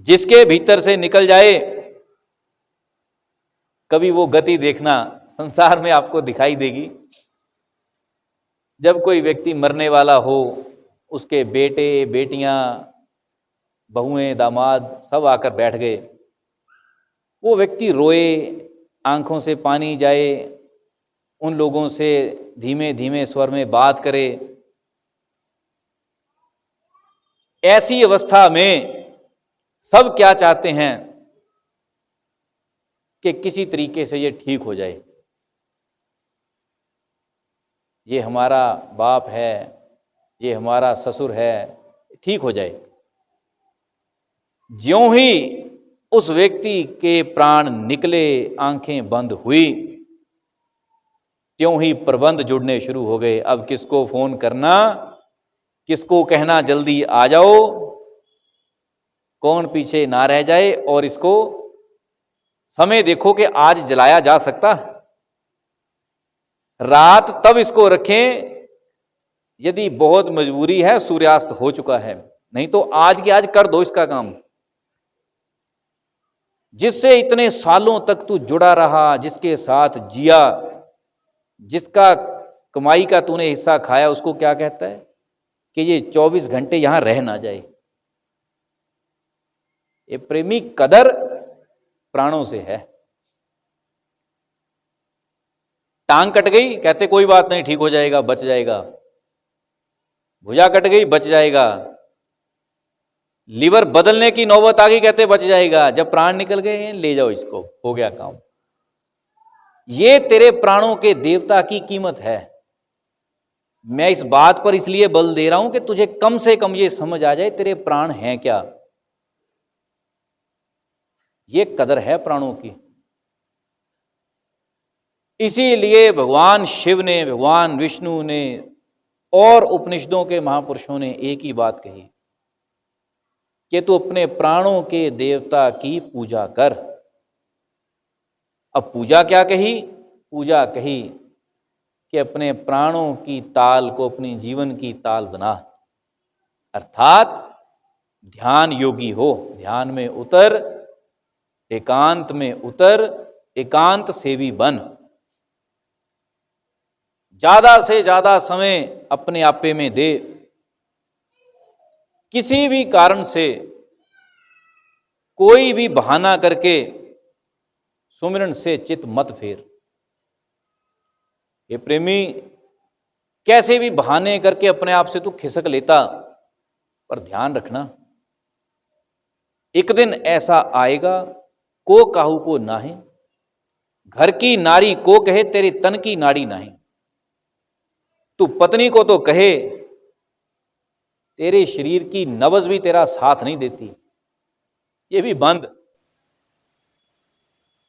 जिसके भीतर से निकल जाए, कभी वो गति देखना संसार में आपको दिखाई देगी। जब कोई व्यक्ति मरने वाला हो, उसके बेटे बेटियां, बहुएं, दामाद सब आकर बैठ गए, वो व्यक्ति रोए, आंखों से पानी जाए, उन लोगों से धीमे धीमे स्वर में बात करे। ऐसी अवस्था में सब क्या चाहते हैं कि किसी तरीके से ये ठीक हो जाए। ये हमारा बाप है, ये हमारा ससुर है, ठीक हो जाए। ज्यों ही उस व्यक्ति के प्राण निकले, आंखें बंद हुई, त्यों ही प्रबंध जुड़ने शुरू हो गए। अब किसको फोन करना, किसको कहना जल्दी आ जाओ, कौन पीछे ना रह जाए, और इसको समय देखो कि आज जलाया जा सकता। रात तब इसको रखें यदि बहुत मजबूरी है, सूर्यास्त हो चुका है, नहीं तो आज की आज कर दो इसका काम। जिससे इतने सालों तक तू जुड़ा रहा, जिसके साथ जिया, जिसका कमाई का तूने हिस्सा खाया, उसको क्या कहता है कि ये 24 घंटे यहां रह ना जाए। ये प्रेमी कदर प्राणों से है। टांग कट गई, कहते कोई बात नहीं, ठीक हो जाएगा, बच जाएगा। भुजा कट गई, बच जाएगा। लीवर बदलने की नौबत आ गई, कहते बच जाएगा। जब प्राण निकल गए, ले जाओ इसको, हो गया काम। ये तेरे प्राणों के देवता की कीमत है। मैं इस बात पर इसलिए बल दे रहा हूं कि तुझे कम से कम ये समझ आ जाए तेरे प्राण हैं क्या। ये कदर है प्राणों की। इसीलिए भगवान शिव ने, भगवान विष्णु ने और उपनिषदों के महापुरुषों ने एक ही बात कही कि तू अपने प्राणों के देवता की पूजा कर। अब पूजा क्या कही? पूजा कही कि अपने प्राणों की ताल को अपनी जीवन की ताल बना, अर्थात ध्यान योगी हो, ध्यान में उतर, एकांत में उतर, एकांत सेवी बन। ज्यादा से ज्यादा समय अपने आपे में दे। किसी भी कारण से कोई भी बहाना करके सुमिरन से चित मत फेर। ये प्रेमी कैसे भी बहाने करके अपने आप से तू खिसक लेता, पर ध्यान रखना एक दिन ऐसा आएगा, को काहू को नाहे, घर की नारी को कहे तेरे तन की नाड़ी नाही। तू पत्नी को तो कहे, तेरे शरीर की नब्ज भी तेरा साथ नहीं देती, ये भी बंद।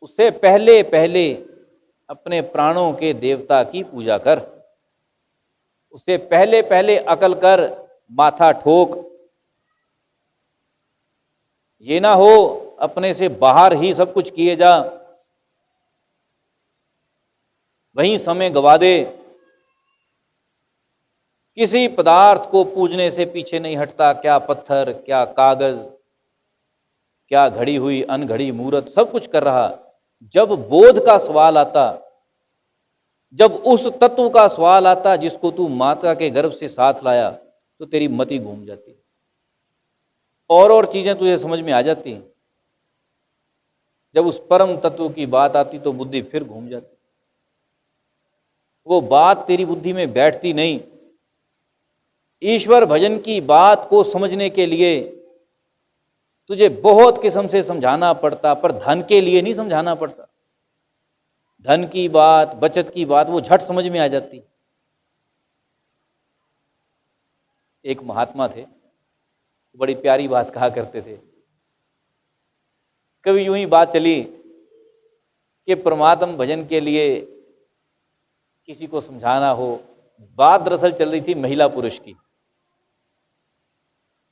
उससे पहले पहले अपने प्राणों के देवता की पूजा कर। उससे पहले पहले अकल कर, माथा ठोक। ये ना हो अपने से बाहर ही सब कुछ किए जा, वहीं समय गवा दे। किसी पदार्थ को पूजने से पीछे नहीं हटता, क्या पत्थर, क्या कागज, क्या घड़ी हुई अनघड़ी मूर्त, सब कुछ कर रहा। जब बोध का सवाल आता, जब उस तत्व का सवाल आता जिसको तू माता के गर्भ से साथ लाया, तो तेरी मति घूम जाती और चीजें तुझे समझ में आ जाती। जब उस परम तत्व की बात आती तो बुद्धि फिर घूम जाती, वो बात तेरी बुद्धि में बैठती नहीं। ईश्वर भजन की बात को समझने के लिए तुझे बहुत किस्म से समझाना पड़ता, पर धन के लिए नहीं समझाना पड़ता। धन की बात, बचत की बात वो झट समझ में आ जाती। एक महात्मा थे, बड़ी प्यारी बात कहा करते थे। कभी यूं ही बात चली कि परमात्म भजन के लिए किसी को समझाना हो। बात दरअसल चल रही थी महिला पुरुष की।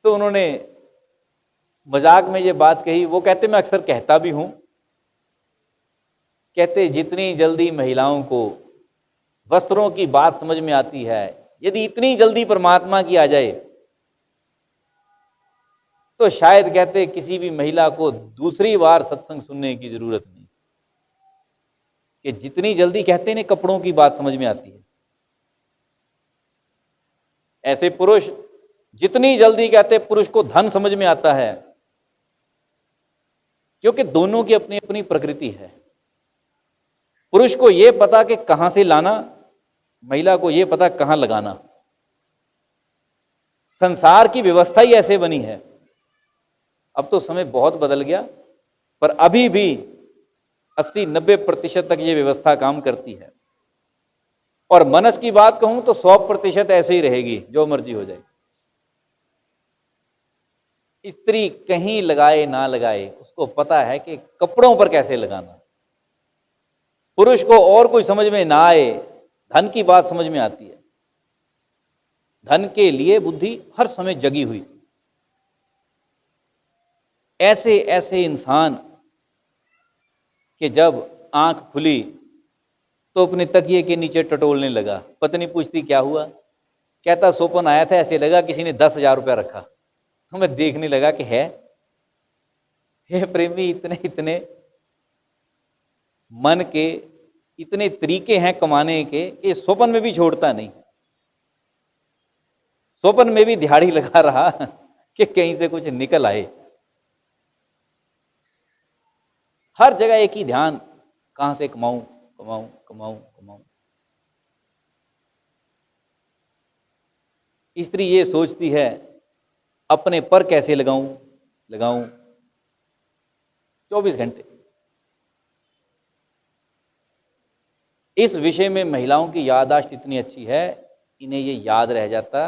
तो उन्होंने मजाक में ये बात कही। वो कहते मैं अक्सर कहता भी हूं, कहते जितनी जल्दी महिलाओं को वस्त्रों की बात समझ में आती है, यदि इतनी जल्दी परमात्मा की आ जाए तो शायद कहते किसी भी महिला को दूसरी बार सत्संग सुनने की जरूरत नहीं। कि जितनी जल्दी कहते ने कपड़ों की बात समझ में आती है, ऐसे पुरुष जितनी जल्दी कहते पुरुष को धन समझ में आता है, क्योंकि दोनों की अपनी अपनी प्रकृति है। पुरुष को यह पता कि कहां से लाना, महिला को यह पता कहां लगाना। संसार की व्यवस्था ही ऐसे बनी है। अब तो समय बहुत बदल गया, पर अभी भी 80-90% तक ये व्यवस्था काम करती है। और मनस की बात कहूं तो 100% ऐसे ही रहेगी, जो मर्जी हो जाए। स्त्री कहीं लगाए ना लगाए, उसको पता है कि कपड़ों पर कैसे लगाना। पुरुष को और कोई समझ में ना आए, धन की बात समझ में आती है। धन के लिए बुद्धि हर समय जगी हुई। ऐसे ऐसे इंसान कि जब आंख खुली तो अपने तकिए के नीचे टटोलने लगा। पत्नी पूछती क्या हुआ, कहता सोपन आया था, ऐसे लगा किसी ने 10,000 रुपया रखा। मैं देखने लगा कि है। हे प्रेमी, इतने इतने मन के इतने तरीके हैं कमाने के, ये स्वपन में भी छोड़ता नहीं। स्वपन में भी दिहाड़ी लगा रहा कि कहीं से कुछ निकल आए। हर जगह एक ही ध्यान, कहां से कमाऊं कमाऊं कमाऊं कमाऊं। स्त्री ये सोचती है अपने पर कैसे लगाऊं लगाऊं, 24 घंटे। इस विषय में महिलाओं की याददाश्त इतनी अच्छी है, इन्हें ये याद रह जाता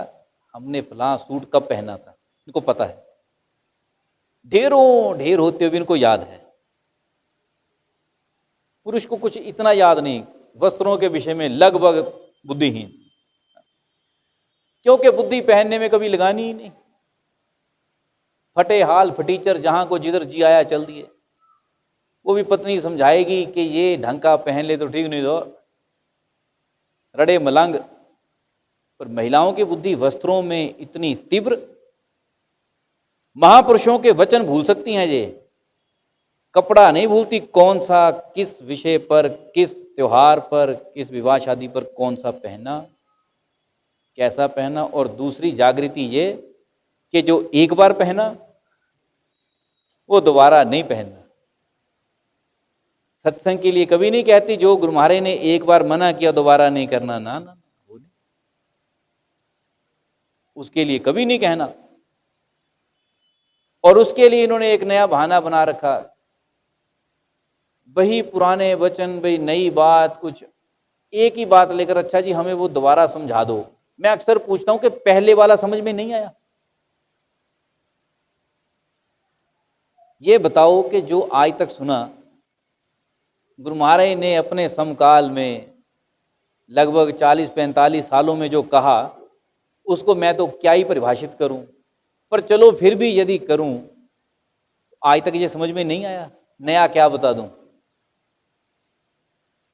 हमने फलां सूट कब पहना था, इनको पता है। ढेरों ढेर होते हुए इनको याद है। पुरुष को कुछ इतना याद नहीं, वस्त्रों के विषय में लगभग बुद्धिहीन, क्योंकि बुद्धि पहनने में कभी लगानी ही नहीं। फटे हाल फटीचर जहां को जिधर जी आया चल दिए। वो भी पत्नी समझाएगी कि ये ढंग का पहन ले तो ठीक, नहीं तो रड़े मलंग। पर महिलाओं की बुद्धि वस्त्रों में इतनी तीव्र, महापुरुषों के वचन भूल सकती हैं ये, कपड़ा नहीं भूलती। कौन सा, किस विषय पर, किस त्योहार पर, किस विवाह शादी पर कौन सा पहना, कैसा पहना। और दूसरी जागृति ये कि जो एक बार पहना वो दोबारा नहीं पहनना। सत्संग के लिए कभी नहीं कहती जो गुरु महाराज ने एक बार मना किया दोबारा नहीं करना, ना ना, वो नहीं। उसके लिए कभी नहीं कहना। और उसके लिए इन्होंने एक नया बहाना बना रखा, वही पुराने वचन, वही नई बात, कुछ एक ही बात लेकर, अच्छा जी हमें वो दोबारा समझा दो। मैं अक्सर पूछता हूं कि पहले वाला समझ में नहीं आया। ये बताओ कि जो आज तक सुना, गुरु महाराज ने अपने समकाल में लगभग 40-45 सालों में जो कहा, उसको मैं तो क्या ही परिभाषित करूं। पर चलो फिर भी यदि करूं, आज तक ये समझ में नहीं आया, नया क्या बता दूं।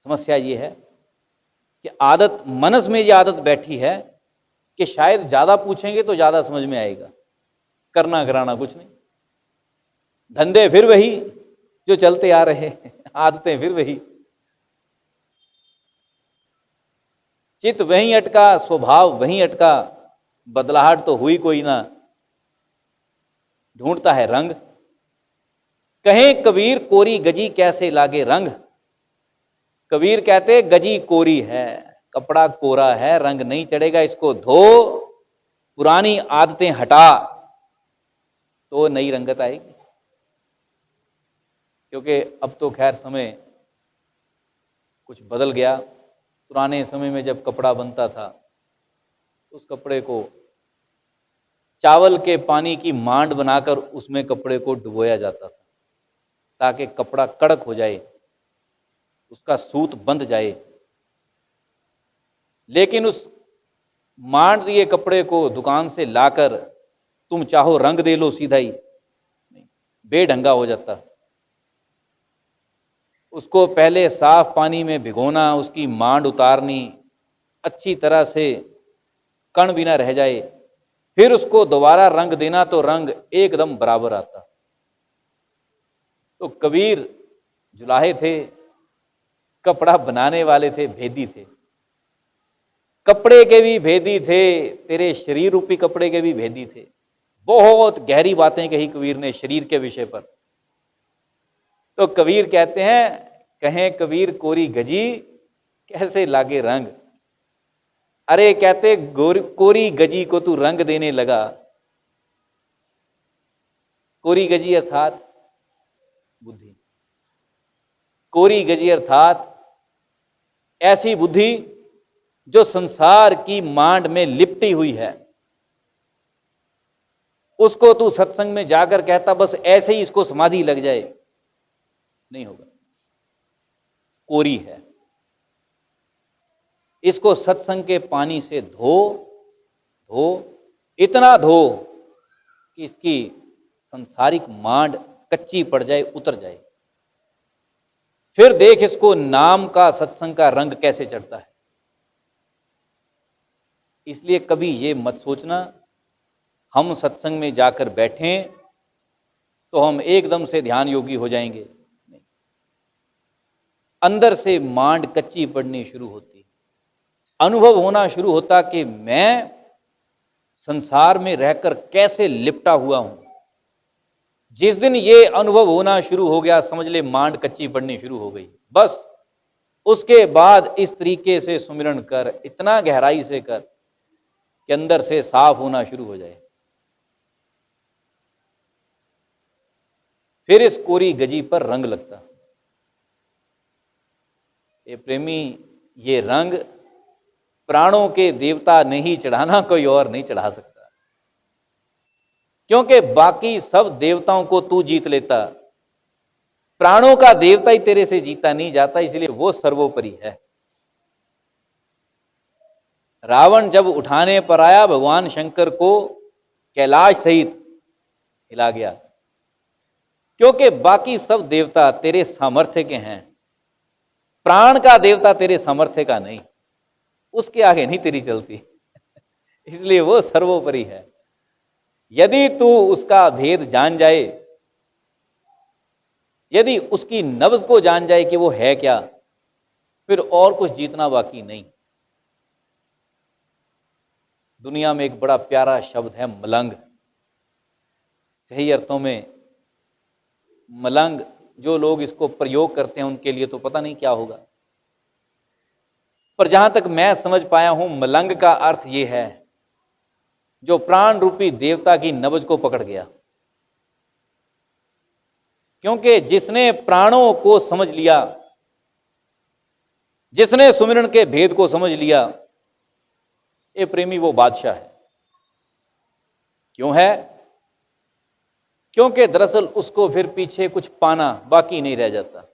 समस्या ये है कि आदत, मनस में ये आदत बैठी है कि शायद ज्यादा पूछेंगे तो ज्यादा समझ में आएगा, करना कराना कुछ नहीं। धंधे फिर वही जो चलते आ रहे, आदतें फिर वही, चित्त वहीं अटका, स्वभाव वहीं अटका, बदलाहट तो हुई कोई ना। ढूंढता है रंग, कहें कबीर कोरी गजी कैसे लागे रंग। कबीर कहते गजी कोरी है, कपड़ा कोरा है, रंग नहीं चढ़ेगा, इसको धो, पुरानी आदतें हटा, तो नई रंगत आएगी। क्योंकि अब तो खैर समय कुछ बदल गया। पुराने समय में जब कपड़ा बनता था, उस कपड़े को चावल के पानी की मांड बनाकर उसमें कपड़े को डुबोया जाता था, ताकि कपड़ा कड़क हो जाए, उसका सूत बंध जाए। लेकिन उस मांड दिए कपड़े को दुकान से लाकर तुम चाहो रंग दे लो सीधा ही, नहीं, बेढंगा हो जाता। उसको पहले साफ पानी में भिगोना, उसकी मांड उतारनी, अच्छी तरह से कण भी ना रह जाए, फिर उसको दोबारा रंग देना तो रंग एकदम बराबर आता। तो कबीर जुलाहे थे, कपड़ा बनाने वाले थे, भेदी थे, कपड़े के भी भेदी थे, तेरे शरीर रूपी कपड़े के भी भेदी थे। बहुत गहरी बातें कही कबीर ने शरीर के विषय पर। तो कबीर कहते हैं, कहें कबीर कोरी गजी कैसे लागे रंग। अरे कहते कोरी गजी को तू रंग देने लगा। कोरी गजी अर्थात बुद्धि, कोरी गजी अर्थात ऐसी बुद्धि जो संसार की मांड में लिपटी हुई है। उसको तू सत्संग में जाकर कहता बस ऐसे ही इसको समाधि लग जाए, नहीं होगा। कोरी है, इसको सत्संग के पानी से धो धो, इतना धो कि इसकी संसारिक मांड कच्ची पड़ जाए, उतर जाए। फिर देख इसको नाम का, सत्संग का रंग कैसे चढ़ता है। इसलिए कभी ये मत सोचना हम सत्संग में जाकर बैठें तो हम एकदम से ध्यान योगी हो जाएंगे। नहीं, अंदर से मांड कच्ची पड़नी शुरू होती, अनुभव होना शुरू होता कि मैं संसार में रहकर कैसे लिपटा हुआ हूं। जिस दिन ये अनुभव होना शुरू हो गया, समझ ले मांड कच्ची पड़नी शुरू हो गई। बस उसके बाद इस तरीके से सुमिरन कर, इतना गहराई से कर कि अंदर से साफ होना शुरू हो जाए। फिर इस कोरी गजी पर रंग लगता। ये प्रेमी, ये रंग प्राणों के देवता नहीं चढ़ाना, कोई और नहीं चढ़ा सकता। क्योंकि बाकी सब देवताओं को तू जीत लेता, प्राणों का देवता ही तेरे से जीता नहीं जाता, इसलिए वो सर्वोपरि है। रावण जब उठाने पर आया, भगवान शंकर को कैलाश सहित हिला गया, क्योंकि बाकी सब देवता तेरे सामर्थ्य के हैं, प्राण का देवता तेरे सामर्थ्य का नहीं, उसके आगे नहीं तेरी चलती। इसलिए वो सर्वोपरि है। यदि तू उसका भेद जान जाए, यदि उसकी नब्ज को जान जाए कि वो है क्या, फिर और कुछ जीतना बाकी नहीं। दुनिया में एक बड़ा प्यारा शब्द है मलंग। सही अर्थों में मलंग, जो लोग इसको प्रयोग करते हैं उनके लिए तो पता नहीं क्या होगा, पर जहां तक मैं समझ पाया हूं, मलंग का अर्थ यह है जो प्राण रूपी देवता की नब्ज को पकड़ गया। क्योंकि जिसने प्राणों को समझ लिया, जिसने सुमिरन के भेद को समझ लिया, ये प्रेमी वो बादशाह है। क्यों है? क्योंकि दरअसल उसको फिर पीछे कुछ पाना बाकी नहीं रह जाता।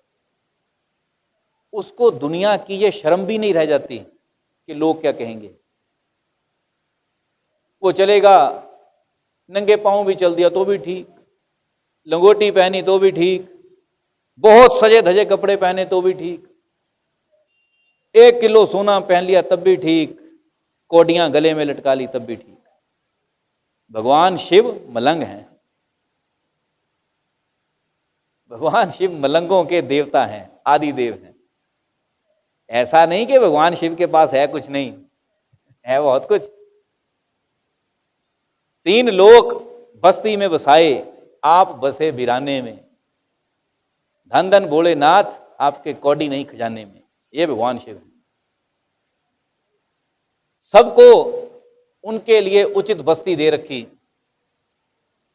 उसको दुनिया की ये शर्म भी नहीं रह जाती कि लोग क्या कहेंगे। वो चलेगा, नंगे पांव भी चल दिया तो भी ठीक, लंगोटी पहनी तो भी ठीक, बहुत सजे धजे कपड़े पहने तो भी ठीक, 1 किलो सोना पहन लिया तब भी ठीक, कोडियां गले में लटका ली तब भी ठीक। भगवान शिव मलंग हैं। भगवान शिव मलंगों के देवता हैं, आदि देव हैं। ऐसा नहीं कि भगवान शिव के पास है कुछ नहीं, है बहुत कुछ। 3 लोक बस्ती में बसाए, आप बसे बिराने में, धन धन भोलेनाथ आपके कौड़ी नहीं खजाने में। ये भगवान शिव है। सबको उनके लिए उचित बस्ती दे रखी।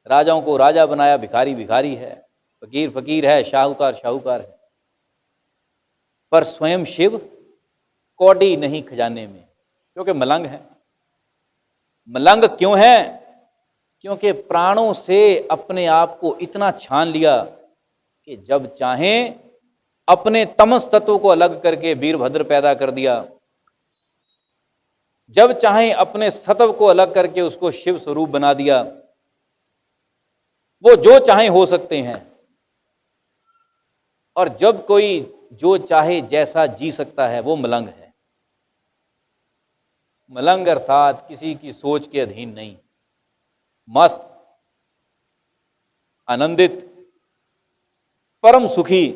राजाओं को राजा बनाया, भिखारी भिखारी है, फकीर फकीर है, शाहूकार शाहूकार है, पर स्वयं शिव कौड़ी नहीं खजाने में, क्योंकि मलंग है। मलंग क्यों है? क्योंकि प्राणों से अपने आप को इतना छान लिया कि जब चाहें अपने तमस तत्व को अलग करके वीरभद्र पैदा कर दिया, जब चाहें अपने सत्व को अलग करके उसको शिव स्वरूप बना दिया, वो जो चाहे हो सकते हैं। और जब कोई जो चाहे जैसा जी सकता है वो मलंग है। मलंग अर्थात किसी की सोच के अधीन नहीं, मस्त, आनंदित, परम सुखी,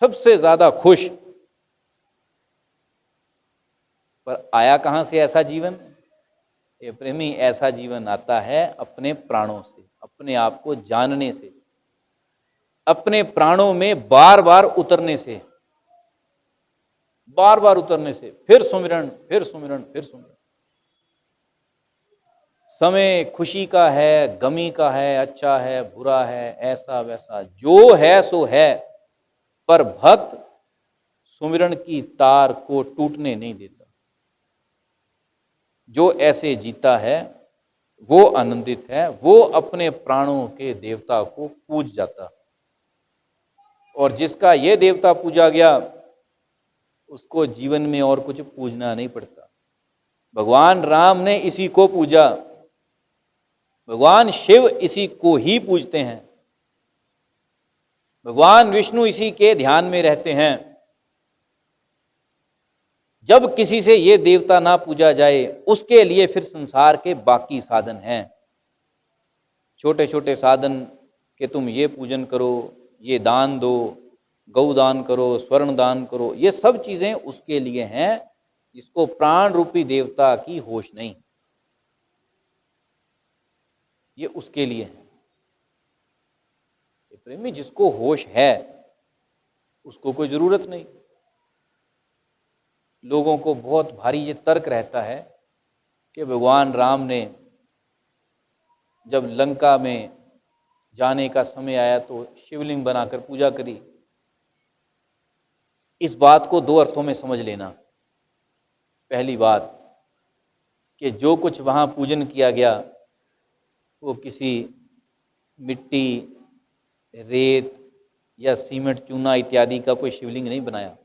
सबसे ज्यादा खुश। पर आया कहां से ऐसा जीवन? ये प्रेमी, ऐसा जीवन आता है अपने प्राणों से, अपने आप को जानने से, अपने प्राणों में बार बार उतरने से, बार बार उतरने से, फिर सुमिरन, फिर सुमिरन, फिर सुमिरन। समय खुशी का है, गमी का है, अच्छा है, बुरा है, ऐसा वैसा, जो है सो है। पर भक्त सुमिरन की तार को टूटने नहीं देता। जो ऐसे जीता है वो आनंदित है, वो अपने प्राणों के देवता को पूज जाता। और जिसका ये देवता पूजा गया उसको जीवन में और कुछ पूजना नहीं पड़ता। भगवान राम ने इसी को पूजा, भगवान शिव इसी को ही पूजते हैं, भगवान विष्णु इसी के ध्यान में रहते हैं। जब किसी से ये देवता ना पूजा जाए उसके लिए फिर संसार के बाकी साधन हैं, छोटे छोटे साधन कि तुम ये पूजन करो, ये दान दो, गौ दान करो, स्वर्ण दान करो, ये सब चीजें उसके लिए हैं जिसको प्राण रूपी देवता की होश नहीं, ये उसके लिए है। प्रेमी, जिसको होश है उसको कोई जरूरत नहीं। लोगों को बहुत भारी ये तर्क रहता है कि भगवान राम ने जब लंका में जाने का समय आया तो शिवलिंग बनाकर पूजा करी। इस बात को दो अर्थों में समझ लेना। पहली बात कि जो कुछ वहाँ पूजन किया गया वो किसी मिट्टी, रेत या सीमेंट, चूना इत्यादि का कोई शिवलिंग नहीं बनाया,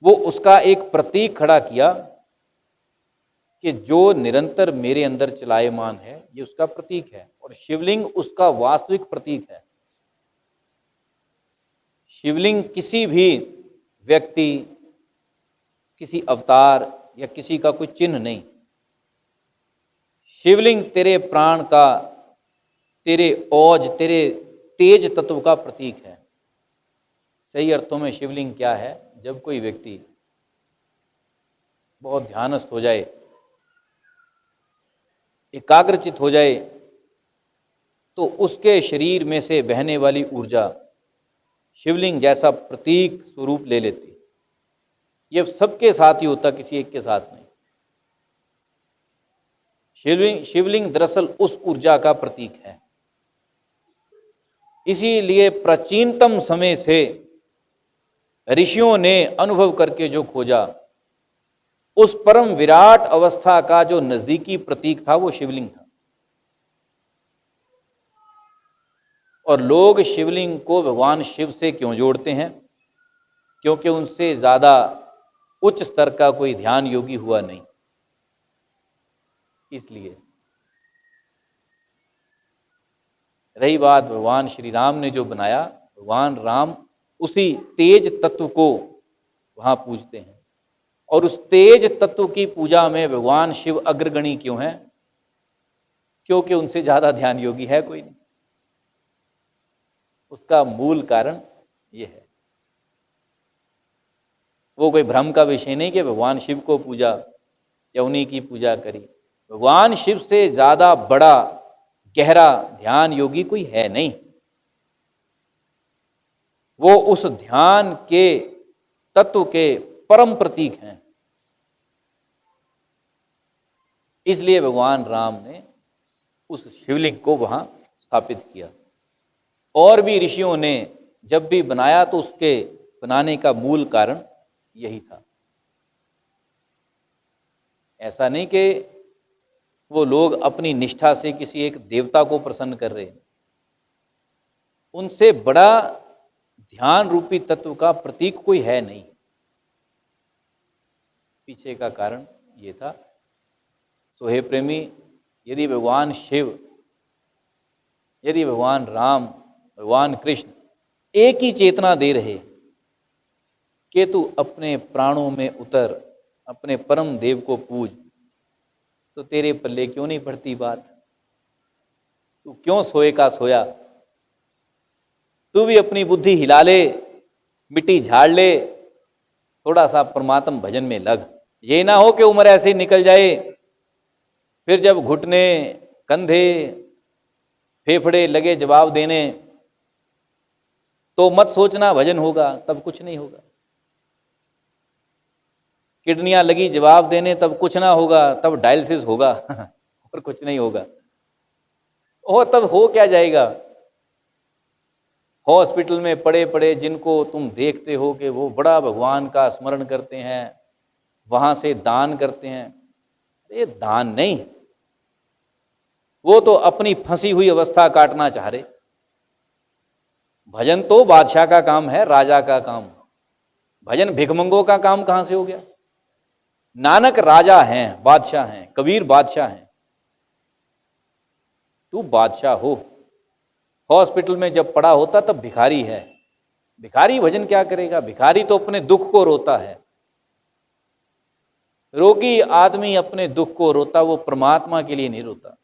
वो उसका एक प्रतीक खड़ा किया कि जो निरंतर मेरे अंदर चलायमान है, ये उसका प्रतीक है। और शिवलिंग उसका वास्तविक प्रतीक है। शिवलिंग किसी भी व्यक्ति, किसी अवतार या किसी का कोई चिन्ह नहीं। शिवलिंग तेरे प्राण का, तेरे ओज, तेरे तेज तत्व का प्रतीक है। सही अर्थों में शिवलिंग क्या है? जब कोई व्यक्ति बहुत ध्यानस्थ हो जाए, एकाग्रचित हो जाए, तो उसके शरीर में से बहने वाली ऊर्जा शिवलिंग जैसा प्रतीक स्वरूप ले लेती। यह सबके साथ ही होता, किसी एक के साथ नहीं। शिवलिंग दरअसल उस ऊर्जा का प्रतीक है। इसीलिए प्राचीनतम समय से ऋषियों ने अनुभव करके जो खोजा, उस परम विराट अवस्था का जो नजदीकी प्रतीक था वो शिवलिंग था। और लोग शिवलिंग को भगवान शिव से क्यों जोड़ते हैं? क्योंकि उनसे ज्यादा उच्च स्तर का कोई ध्यान योगी हुआ नहीं, इसलिए। रही बात भगवान श्री राम ने जो बनाया, भगवान राम उसी तेज तत्व को वहां पूजते हैं। और उस तेज तत्व की पूजा में भगवान शिव अग्रगणी क्यों हैं? क्योंकि उनसे ज्यादा ध्यान योगी है कोई नहीं। उसका मूल कारण ये है। वो कोई भ्रम का विषय नहीं कि भगवान शिव को पूजा या उन्हीं की पूजा करी। भगवान शिव से ज्यादा बड़ा गहरा ध्यान योगी कोई है नहीं। वो उस ध्यान के तत्व के परम प्रतीक हैं। इसलिए भगवान राम ने उस शिवलिंग को वहां स्थापित किया। और भी ऋषियों ने जब भी बनाया तो उसके बनाने का मूल कारण यही था। ऐसा नहीं कि वो लोग अपनी निष्ठा से किसी एक देवता को प्रसन्न कर रहे हैं। उनसे बड़ा ध्यान रूपी तत्व का प्रतीक कोई है नहीं। पीछे का कारण ये था। सो हे प्रेमी, यदि भगवान शिव यदि भगवान राम, भगवान कृष्ण एक ही चेतना दे रहे कि तू अपने प्राणों में उतर, अपने परम देव को पूज, तो तेरे पल्ले क्यों नहीं पड़ती बात? तू क्यों सोए का सोया? तू भी अपनी बुद्धि हिला ले, मिट्टी झाड़ ले, थोड़ा सा परमात्म भजन में लग। ये ना हो कि उम्र ऐसे ही निकल जाए, फिर जब घुटने, कंधे, फेफड़े लगे जवाब देने, तो मत सोचना भजन होगा, तब कुछ नहीं होगा। किडनियां लगी जवाब देने, तब कुछ ना होगा, तब डायलिसिस होगा और कुछ नहीं होगा। और तब हो क्या जाएगा? हॉस्पिटल में पड़े पड़े जिनको तुम देखते हो कि वो बड़ा भगवान का स्मरण करते हैं, वहां से दान करते हैं, ये दान नहीं, वो तो अपनी फंसी हुई अवस्था काटना चाह रहे। भजन तो बादशाह का काम है, राजा का काम। भजन भिखमंगों का काम कहां से हो गया? नानक राजा हैं, बादशाह हैं, कबीर बादशाह हैं, तू बादशाह हो। हॉस्पिटल में जब पड़ा होता तब भिखारी है। भिखारी भजन क्या करेगा? भिखारी तो अपने दुख को रोता है। रोगी आदमी अपने दुख को रोता, वो परमात्मा के लिए नहीं रोता।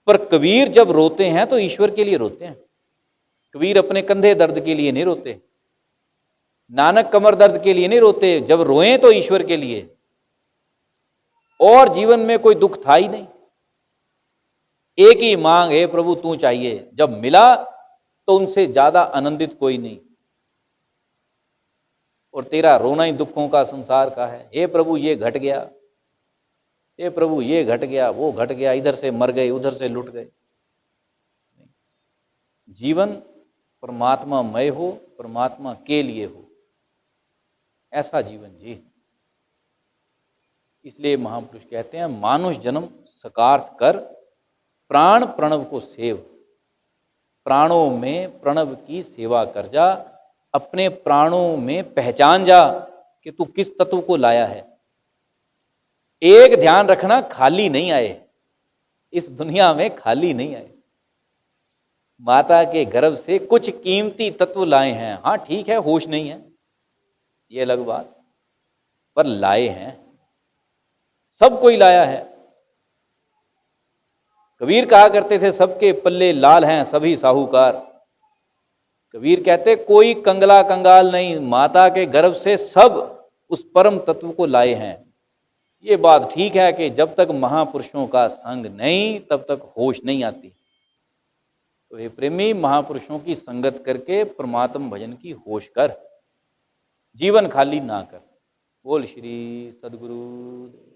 पर कबीर जब रोते हैं तो ईश्वर के लिए रोते हैं। कबीर अपने कंधे दर्द के लिए नहीं रोते, नानक कमर दर्द के लिए नहीं रोते, जब रोएं तो ईश्वर के लिए। और जीवन में कोई दुख था ही नहीं, एक ही मांग है, प्रभु तू चाहिए। जब मिला तो उनसे ज्यादा आनंदित कोई नहीं। और तेरा रोना ही दुखों का संसार का है। हे प्रभु ये घट गया, हे प्रभु ये घट गया, वो घट गया, इधर से मर गए, उधर से लुट गए। जीवन परमात्मा मय हो, परमात्मा के लिए हो, ऐसा जीवन जी। इसलिए महापुरुष कहते हैं, मानुष जन्म सकार्थ कर, प्राण प्रणव को सेव। प्राणों में प्रणव की सेवा कर जा, अपने प्राणों में पहचान जा कि तू किस तत्व को लाया है। एक ध्यान रखना, खाली नहीं आए, इस दुनिया में खाली नहीं आए। माता के गर्भ से कुछ कीमती तत्व लाए हैं। हाँ ठीक है, होश नहीं है, ये अलग बात, पर लाए हैं, सब कोई लाया है। कबीर कहा करते थे, सबके पल्ले लाल हैं सभी साहूकार। कबीर कहते कोई कंगला कंगाल नहीं, माता के गर्भ से सब उस परम तत्व को लाए हैं। ये बात ठीक है कि जब तक महापुरुषों का संग नहीं, तब तक होश नहीं आती। तो हे प्रेमी, महापुरुषों की संगत करके परमात्म भजन की होश कर, जीवन खाली ना कर। बोल श्री सद्गुरु।